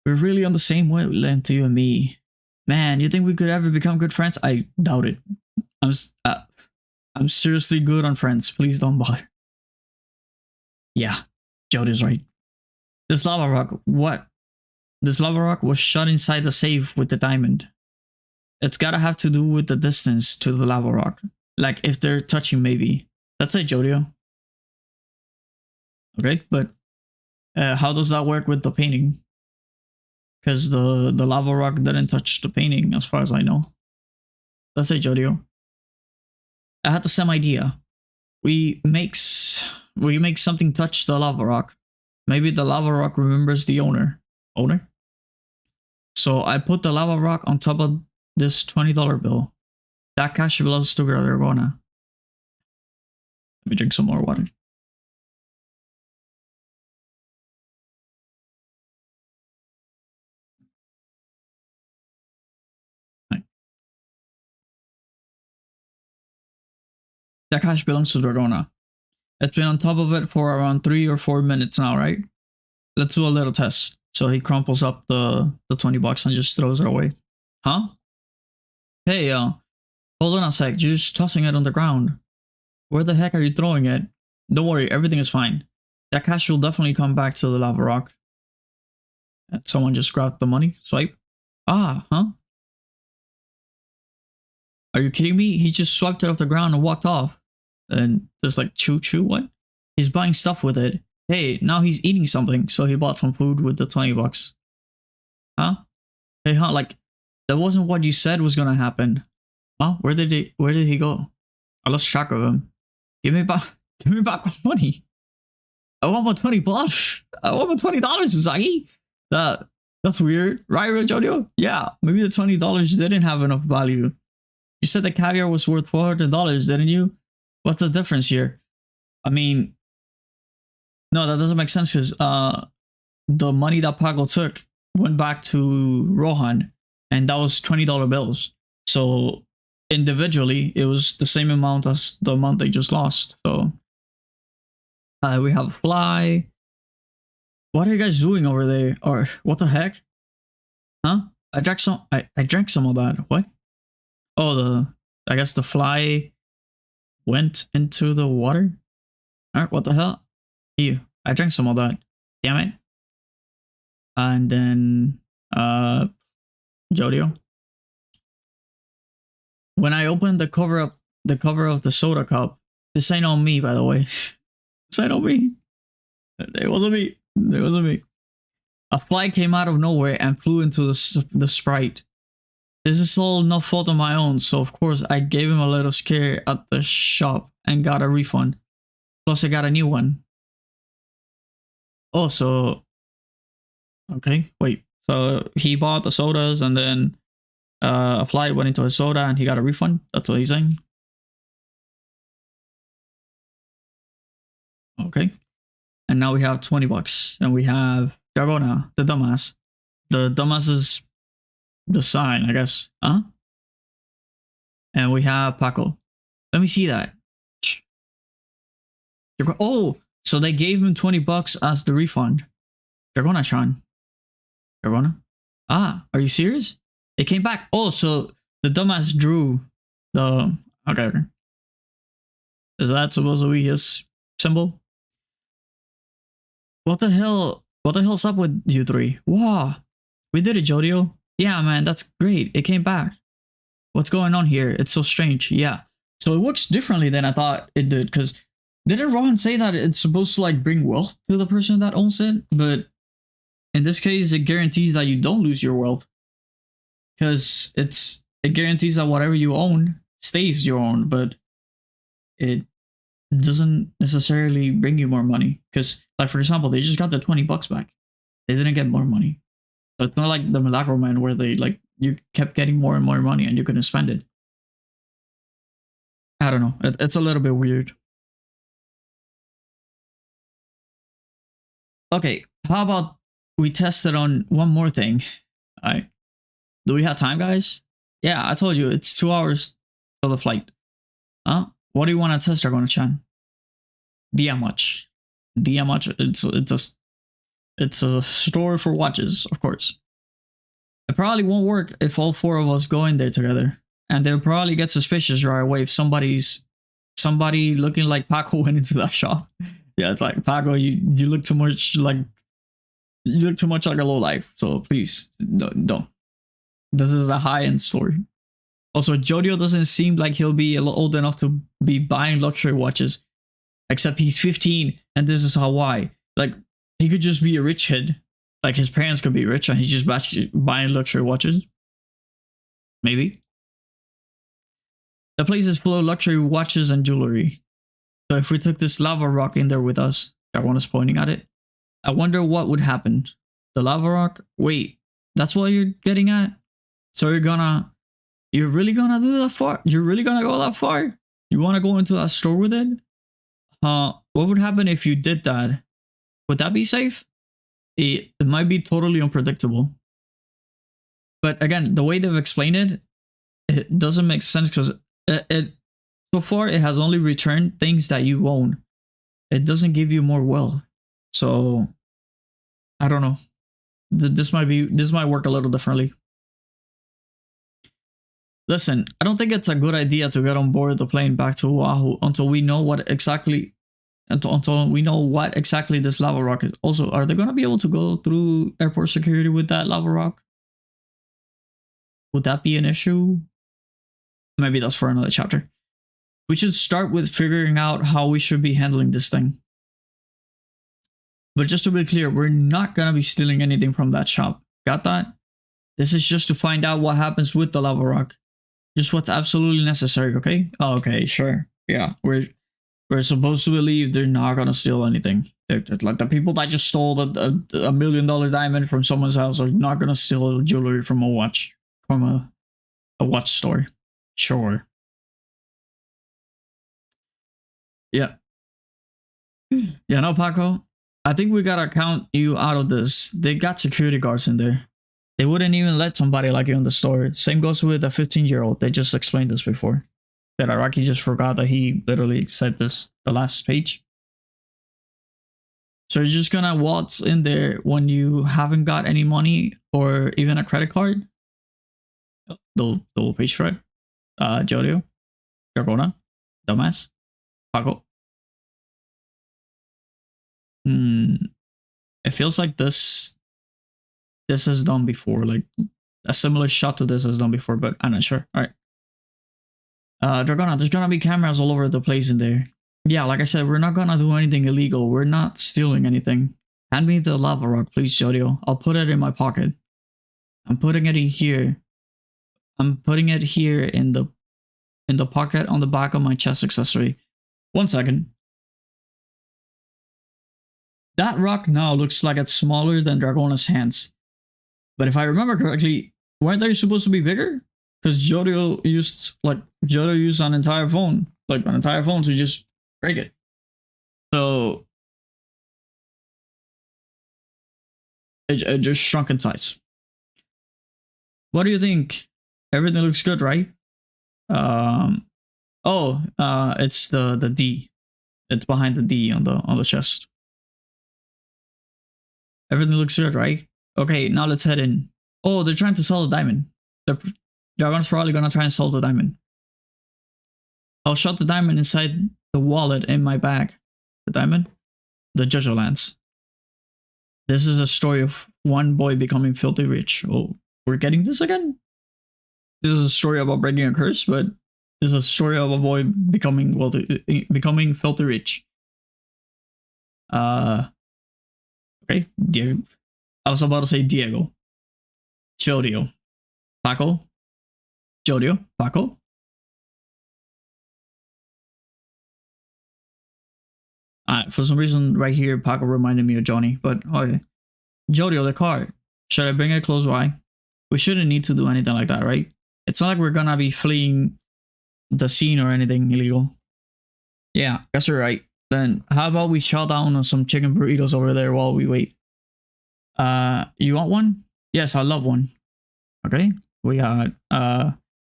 We're really on the same wavelength, you and me. Man, you think we could ever become good friends? I doubt it. I'm seriously good on friends. Please don't bother. Yeah, Jody's right. This lava rock, what? This lava rock was shut inside the safe with the diamond. It's gotta have to do with the distance to the lava rock. Like if they're touching, maybe. That's it, Jodio. Okay, but how does that work with the painting? Because the lava rock didn't touch the painting, as far as I know. That's it, Jodio. I had the same idea. We make something touch the lava rock. Maybe the lava rock remembers the owner. So I put the lava rock on top of this $20 bill. That cash belongs to Dragona. Let me drink some more water. Right. That cash belongs to Dragona. It's been on top of it for around 3 or 4 minutes now, right? Let's do a little test. So he crumples up the $20 and just throws it away. Huh? Hey, hold on a sec. You're just tossing it on the ground. Where the heck are you throwing it? Don't worry, everything is fine. That cash will definitely come back to the lava rock. Someone just grabbed the money. Swipe. Ah, huh? Are you kidding me? He just swiped it off the ground and walked off. And there's like, choo, what? He's buying stuff with it. Hey, now he's eating something, so he bought some food with the $20. Huh? Hey, huh? Like, that wasn't what you said was gonna happen. Huh? Where did he go? I lost track of him. Give me back my money. I want my $20. I want my $20, Usagi. That's weird, right, Jojo? Yeah, maybe the $20 didn't have enough value. You said the caviar was worth $400, didn't you? What's the difference here? I mean, no, that doesn't make sense because the money that Pago took went back to Rohan, and that was $20 bills. So individually, it was the same amount as the amount they just lost. So we have a fly. What are you guys doing over there? Or what the heck? Huh? I drank some of that. What? Oh, I guess the fly went into the water. Alright, what the hell? Ew, I drank some of that. Damn it. And then Jodio. When I opened the cover of the soda cup, this ain't on me, by the way. This ain't on me. It wasn't me. It wasn't me. A fly came out of nowhere and flew into the Sprite. This is all no fault of my own, so of course I gave him a little scare at the shop and got a refund. Plus I got a new one. Oh, so... Okay, wait. So he bought the sodas and then a fly went into his soda and he got a refund? That's what he's saying? Okay. And now we have $20. And we have Dragona, the dumbass. The dumbass is the sign, I guess. Huh? And we have Paco. Let me see that. Oh, so they gave him $20 as the refund. Dragona-chan. Dragona? Ah, are you serious? It came back. Oh, so the dumbass drew the... Okay. Is that supposed to be his symbol? What the hell? What the hell's up with you three? Wow. We did it, Jodio. Yeah, man, that's great. It came back. What's going on here? It's so strange. Yeah. So it works differently than I thought it did, because didn't Rohan say that it's supposed to like bring wealth to the person that owns it? But in this case, it guarantees that you don't lose your wealth. Because it guarantees that whatever you own stays your own, but it doesn't necessarily bring you more money. Because, like, for example, they just got the $20 back. They didn't get more money. So it's not like the Milagro Man where they, like, you kept getting more and more money and you couldn't spend it. I don't know. It's a little bit weird. Okay, how about we test it on one more thing? Alright. Do we have time, guys? Yeah, I told you, it's 2 hours till the flight. Huh? What do you want to test, Dragon-chan? Dia much. Dia much. It's a store for watches, of course. It probably won't work if all four of us go in there together, and they'll probably get suspicious right away if somebody looking like Paco went into that shop. Yeah, it's like, Paco, you look too much like a lowlife. So please don't. This is a high-end store. Also, Jodio doesn't seem like he'll be old enough to be buying luxury watches. Except he's 15, and this is why. Like, he could just be a rich kid. Like, his parents could be rich, and he's just buying luxury watches. Maybe. The place is full of luxury watches and jewelry. So if we took this lava rock in there with us, everyone is pointing at it, I wonder what would happen. The lava rock? Wait, that's what you're getting at? So you're really gonna do that far? You're really gonna go that far? You wanna go into that store with it? What would happen if you did that? Would that be safe? It might be totally unpredictable. But again, the way they've explained it, it doesn't make sense because so far it has only returned things that you own. It doesn't give you more wealth. So I don't know. This might work a little differently. Listen, I don't think it's a good idea to get on board the plane back to Oahu until we know what exactly this lava rock is. Also, are they gonna be able to go through airport security with that lava rock? Would that be an issue? Maybe that's for another chapter. We should start with figuring out how we should be handling this thing. But just to be clear, we're not gonna be stealing anything from that shop. Got that? This is just to find out what happens with the lava rock. Just what's absolutely necessary, okay? Oh, okay, sure. Yeah, we're supposed to believe they're not gonna steal anything. Like the people that just stole a $1 million diamond from someone's house are not gonna steal jewelry from a watch store. Sure. Yeah. Yeah, no, Paco. I think we gotta count you out of this. They got security guards in there. They wouldn't even let somebody like you in the store. Same goes with a 15-year-old. They just explained this before. That Araki just forgot that he literally said this the last page. So you're just gonna waltz in there when you haven't got any money or even a credit card? The whole page thread. Jodio, Gargona, Dumbass, Paco. It feels like this is done before, like a similar shot to this is done before, but I'm not sure. All right. Dragona, there's gonna be cameras all over the place in there. Yeah, like I said, we're not gonna do anything illegal. We're not stealing anything. Hand me the lava rock, please, Jodio. I'll put it in my pocket. I'm putting it in here. I'm putting it here in the pocket on the back of my chest accessory. 1 second. That rock now looks like it's smaller than Dragona's hands. But if I remember correctly, weren't they supposed to be bigger? Because Jodio used an entire phone. Like an entire phone to just break it. So it just shrunk in size. What do you think? Everything looks good, right? It's the D. It's behind the D on the chest. Everything looks good, right? Okay, now let's head in. Oh, they're trying to sell the diamond. The Dragon's probably gonna try and sell the diamond. I'll shove the diamond inside the wallet in my bag. The diamond? The JoJoLands. This is a story of one boy becoming filthy rich. Oh, we're getting this again? This is a story about breaking a curse, but this is a story of a boy becoming filthy rich. Okay, Diego. I was about to say Diego. Jodio. Paco. Jodio. Paco. For some reason, right here, Paco reminded me of Johnny, but okay. Jodio, the car. Should I bring it close by? We shouldn't need to do anything like that, right? It's not like we're gonna be fleeing the scene or anything illegal. Yeah, guess you're right. Then how about we chow down on some chicken burritos over there while we wait? You want one? Yes, I love one. Okay, we got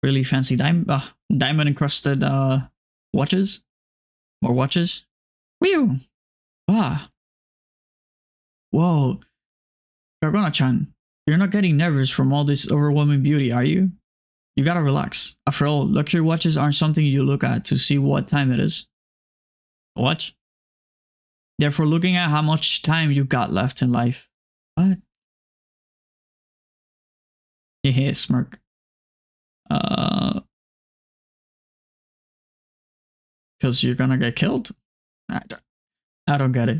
really fancy diamond encrusted Watches? More watches? Whew! Ah. Whoa. Gargona-chan, you're not getting nervous from all this overwhelming beauty, are you? You gotta relax. After all, luxury watches aren't something you look at to see what time it is. Watch? Therefore, looking at how much time you got left in life. What? Yeah, smirk. Because you're gonna get killed? I don't get it.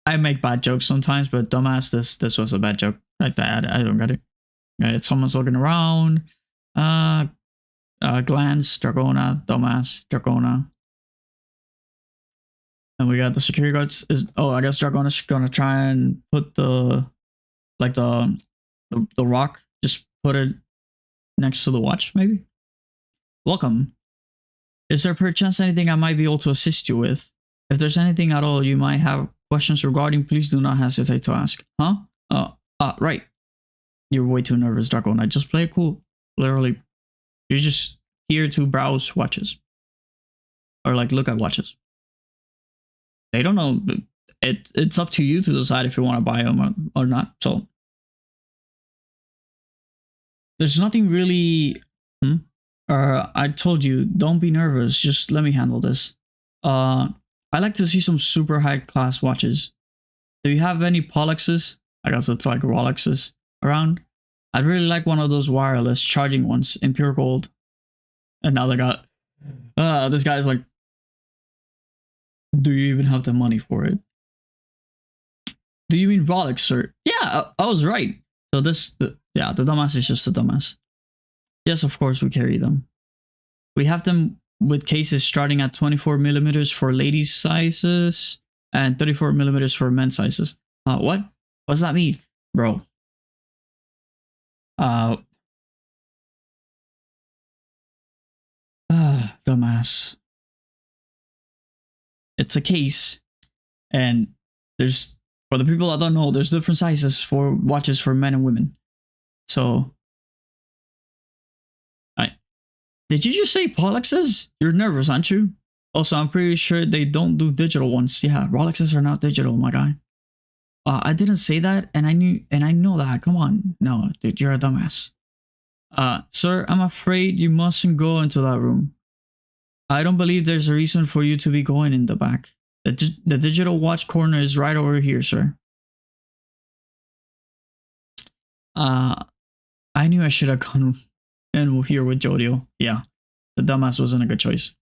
I make bad jokes sometimes, but dumbass, this was a bad joke. Like that, I don't get it. Someone's looking around. Glance, Dragona, dumbass, Dragona. And we got the security guards. I guess Dragona's gonna try and put the rock. Just put it next to the watch, maybe. Welcome. Is there perchance anything I might be able to assist you with? If there's anything at all you might have questions regarding, please do not hesitate to ask. Huh? Right. You're way too nervous, Dragona. Just play it cool. Literally, you're just here to browse watches. Or like look at watches. They don't know. It's up to you to decide if you want to buy them or not. So there's nothing really. I told you, don't be nervous. Just let me handle this. I like to see some super high class watches. Do you have any Polexes? I guess it's like Rolexes around. I'd really like one of those wireless charging ones in pure gold. And now they got. This guy's like, do you even have the money for it? Do you mean Rolex, sir? Yeah, I was right. So the dumbass is just a dumbass. Yes, of course we carry them. We have them with cases starting at 24mm for ladies' sizes and 34mm for men's sizes. What? What's that mean? Bro. Dumbass. It's a case, and there's, for the people that don't know, there's different sizes for watches for men and women. So, did you just say Polexes? You're nervous, aren't you? Also, I'm pretty sure they don't do digital ones. Yeah, Rolexes are not digital, my guy. I didn't say that, and I know that. Come on, no, dude, you're a dumbass. Sir, I'm afraid you mustn't go into that room. I don't believe there's a reason for you to be going in the back. The digital watch corner is right over here, sir. I knew I should have gone in here with Jodio. Yeah, the dumbass wasn't a good choice.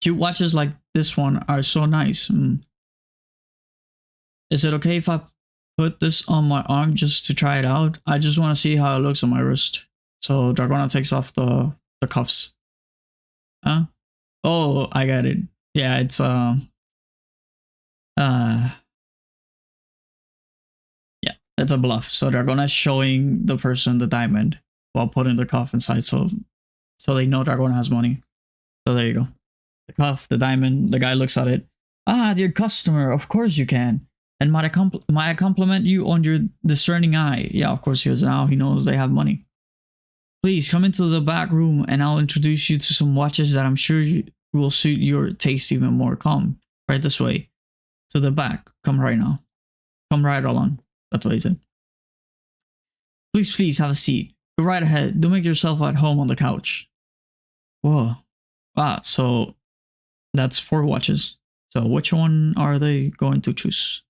Cute watches like this one are so nice. Is it okay if I put this on my arm just to try it out? I just want to see how it looks on my wrist. So Dragona takes off the cuffs. Huh? Oh, I got it. Yeah, it's yeah, it's a bluff. So Dragona's showing the person the diamond while putting the cuff inside, so they know Dragona has money. So there you go. The cuff, the diamond, the guy looks at it. Ah, dear customer, of course you can. And might I compliment you on your discerning eye? Yeah, of course he is. Now he knows they have money. Please come into the back room and I'll introduce you to some watches that I'm sure will suit your taste even more. Come right this way to the back. Come right now. Come right along. That's what he said. Please have a seat. Go right ahead. Do make yourself at home on the couch. Whoa. Wow. So that's 4 watches. So which one are they going to choose?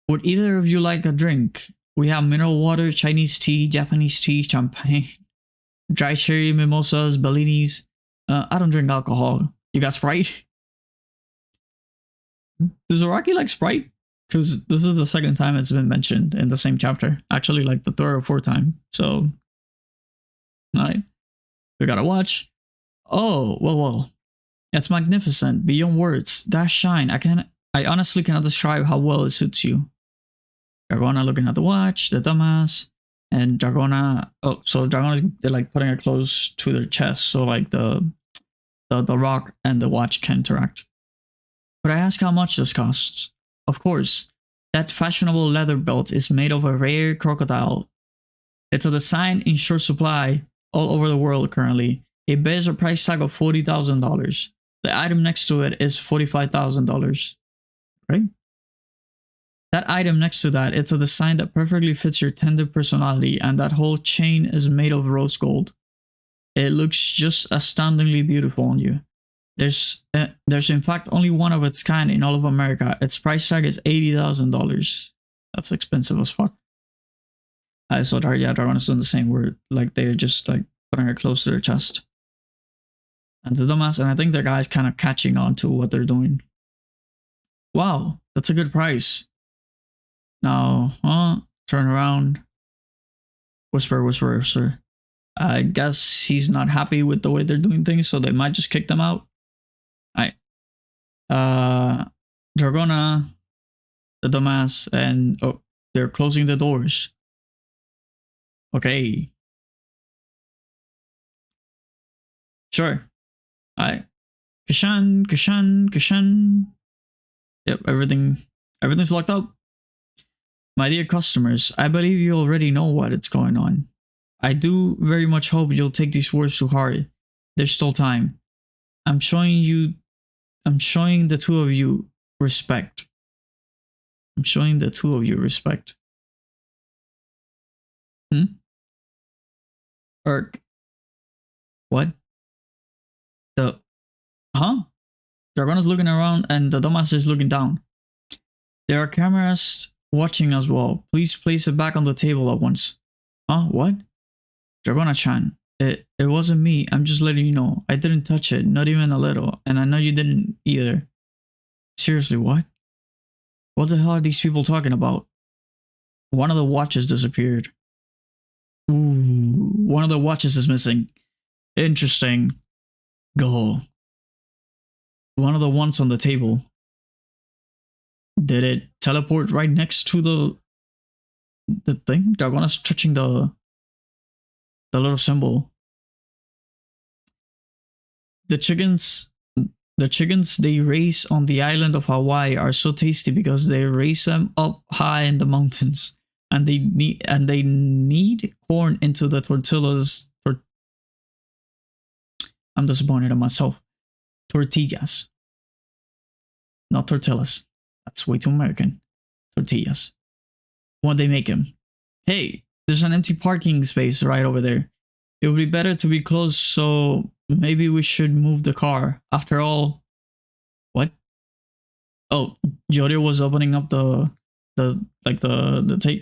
Would either of you like a drink? We have mineral water, Chinese tea, Japanese tea, champagne, dry cherry, mimosas, bellinis. I don't drink alcohol. You got Sprite? Does Araki like Sprite? Because this is the 2nd time it's been mentioned in the same chapter. Actually, like the 3rd or 4th time. So, alright. We got a watch. Oh, well. It's magnificent. Beyond words. That shine. I honestly cannot describe how well it suits you. Dragona looking at the watch, the dumbass, and Dragona. Oh, so Dragona's they're like putting it close to their chest, so like the rock and the watch can interact. Could I ask how much this costs? Of course, that fashionable leather belt is made of a rare crocodile. It's a design in short supply all over the world currently. It bears a price tag of $40,000. The item next to it is $45,000. Right? That item next to that, it's a design that perfectly fits your tender personality, and that whole chain is made of rose gold. It looks just astoundingly beautiful on you. There's in fact only one of its kind in all of America. Its price tag is $80,000. That's expensive as fuck. I saw that, yeah, they're honestly the same word. Like they're just like putting it close to their chest. And the dumbass, and I think the guy's kind of catching on to what they're doing. Wow, that's a good price. Now, turn around. Whisper, whisper, whisper. I guess he's not happy with the way they're doing things, so they might just kick them out. Alright. They're gonna, the dumbass, and oh, they're closing the doors. Okay. Sure. Alright. Kashan, Kashan, Kashan. Yep, everything's locked up. My dear customers, I believe you already know what's going on. I do very much hope you'll take these words to heart. There's still time. I'm showing the two of you respect. I'm showing the two of you respect. What? Dragona's looking around and the dumbass is looking down. There are cameras watching as well. Please place it back on the table at once. What? Dragona-chan, it wasn't me. I'm just letting you know. I didn't touch it, not even a little. And I know you didn't either. Seriously, what? What the hell are these people talking about? One of the watches disappeared. Ooh, one of the watches is missing. Interesting. Go. One of the ones on the table. Did it teleport right next to the thing? Dragona's touching the little symbol. The chickens they raise on the island of Hawaii are so tasty because they raise them up high in the mountains, and they need corn into the tortillas. I'm disappointed in myself. Tortillas, not tortillas. That's way too American. Tortillas. When they make them. Hey, there's an empty parking space right over there. It would be better to be close, so maybe we should move the car. After all, what? Oh, Jodio was opening up the takeout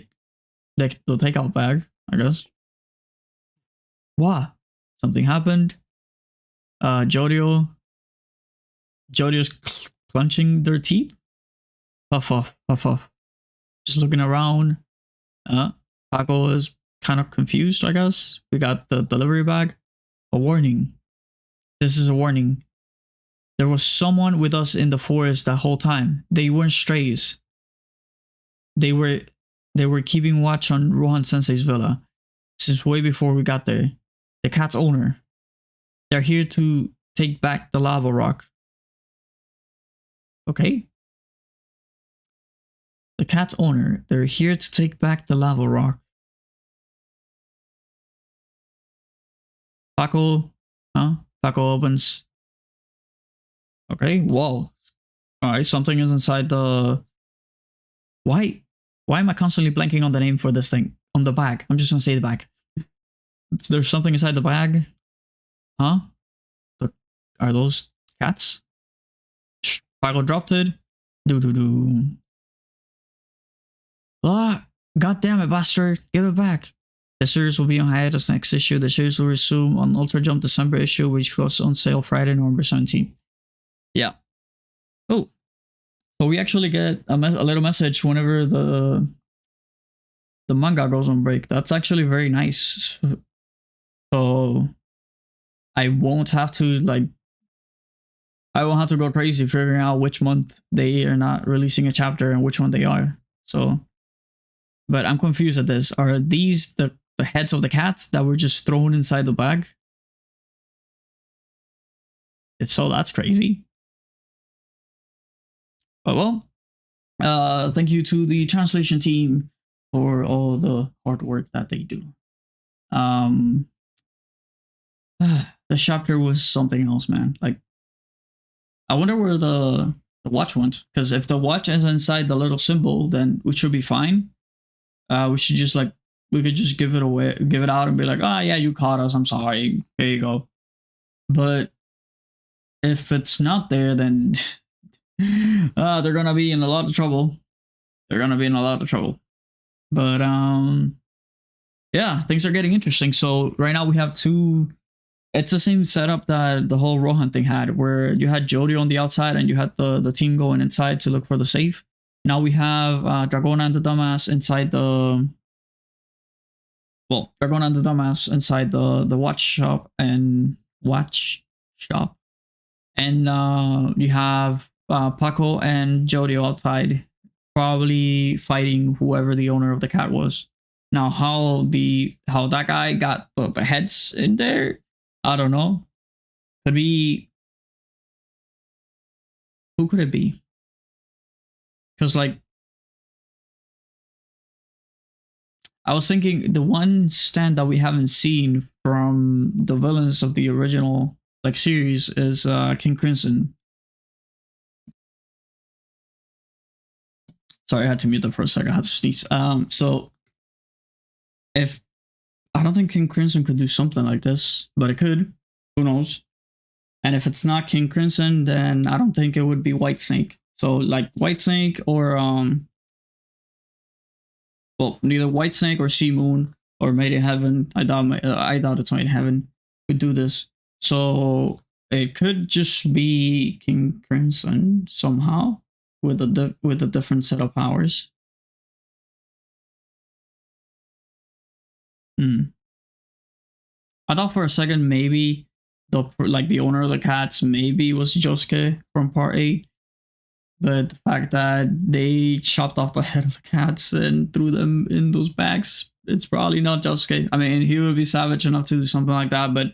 bag, I guess. What? Something happened. Jodio's clenching their teeth. Puff off, puff off. Just looking around. Paco is kind of confused, I guess. We got the delivery bag. A warning. This is a warning. There was someone with us in the forest that whole time. They weren't strays. They were keeping watch on Rohan Sensei's villa since way before we got there. The cat's owner. They're here to take back the lava rock. Okay. The cat's owner. They're here to take back the lava rock. Paco. Paco opens. Okay, whoa. Alright, something is inside the... Why am I constantly blanking on the name for this thing? On the bag. I'm just gonna say the bag. There's something inside the bag. Are those cats? Paco dropped it. Do. God damn it, bastard. Give it back. The series will be on hiatus next issue. The series will resume on Ultra Jump December issue, which goes on sale Friday, November 17th. Yeah. Oh. So we actually get a little message whenever the manga goes on break. That's actually very nice. So I won't have to go crazy figuring out which month they are not releasing a chapter and which one they are. So, but I'm confused at this. Are these the heads of the cats that were just thrown inside the bag? If so, that's crazy. But well, thank you to the translation team for all the hard work that they do. The the chapter was something else, man. Like, I wonder where the watch went. Because if the watch is inside the little symbol, then we should be fine. We should just like, we could just give it away, give it out and be like, oh yeah, you caught us, I'm sorry, here you go. But if it's not there, then they're gonna be in a lot of trouble. They're gonna be in a lot of trouble. But yeah, things are getting interesting. So right now we have two. It's the same setup that the whole Rohan thing had, where you had Jody on the outside and you had the team going inside to look for the safe. Now we have Dragona and the Dumbass inside the. Well, Dragona and the Dumbass inside the watch shop, and you have Paco and Jody outside, probably fighting whoever the owner of the cat was. Now, how that guy got the heads in there, I don't know. Could be. Who could it be? Because like, I was thinking the one stand that we haven't seen from the villains of the original like series is King Crimson. Sorry, I had to mute that for a second. I had to sneeze. So if I don't think King Crimson could do something like this, but it could. Who knows? And if it's not King Crimson, then I don't think it would be White Snake. So like White Snake or well, neither White Snake or Sea Moon or Made in Heaven. I doubt it's Made in Heaven could do this. So it could just be King Crimson somehow with a different set of powers. I thought for a second maybe the owner of the cats maybe was Josuke from Part 8. But the fact that they chopped off the head of the cats and threw them in those bags, it's probably not Josuke. I mean, he would be savage enough to do something like that, but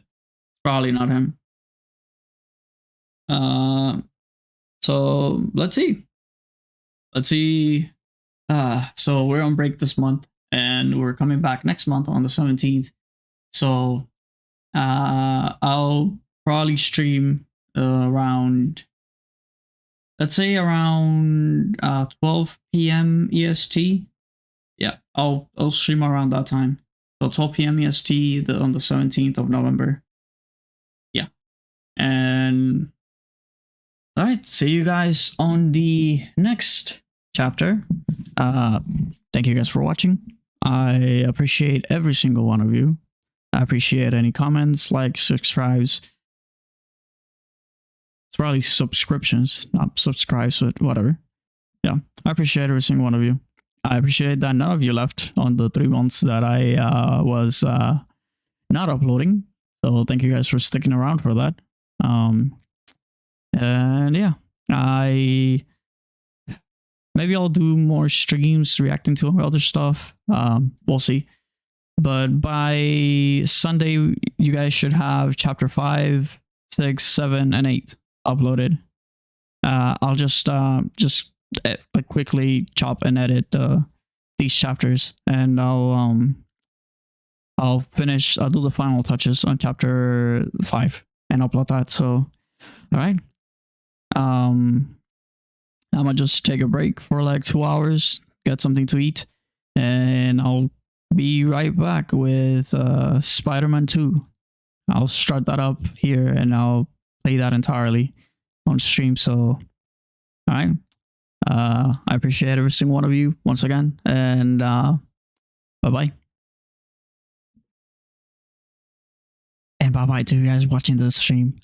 probably not him. So let's see. So we're on break this month, and we're coming back next month on the 17th. So I'll probably stream around, let's say around 12 p.m. EST. Yeah, I'll stream around that time. So 12 p.m. EST on the 17th of November. Yeah. And all right, see you guys on the next chapter. Thank you guys for watching. I appreciate every single one of you. I appreciate any comments, likes, subscribes. It's probably subscriptions, not subscribes, but whatever. Yeah, I appreciate every single one of you. I appreciate that none of you left on the 3 months that I was not uploading. So thank you guys for sticking around for that. And yeah, maybe I'll do more streams reacting to other stuff. We'll see. But by Sunday, you guys should have chapter 5, 6, 7, and 8 uploaded. I'll just quickly chop and edit these chapters, and I'll do the final touches on chapter 5 and upload that. So, all right. I'm gonna just take a break for like 2 hours, get something to eat, and I'll be right back with Spider-Man 2. I'll start that up here and I'll play that entirely on stream. So, all right. I appreciate every single one of you once again, and bye-bye. And bye-bye to you guys watching this stream.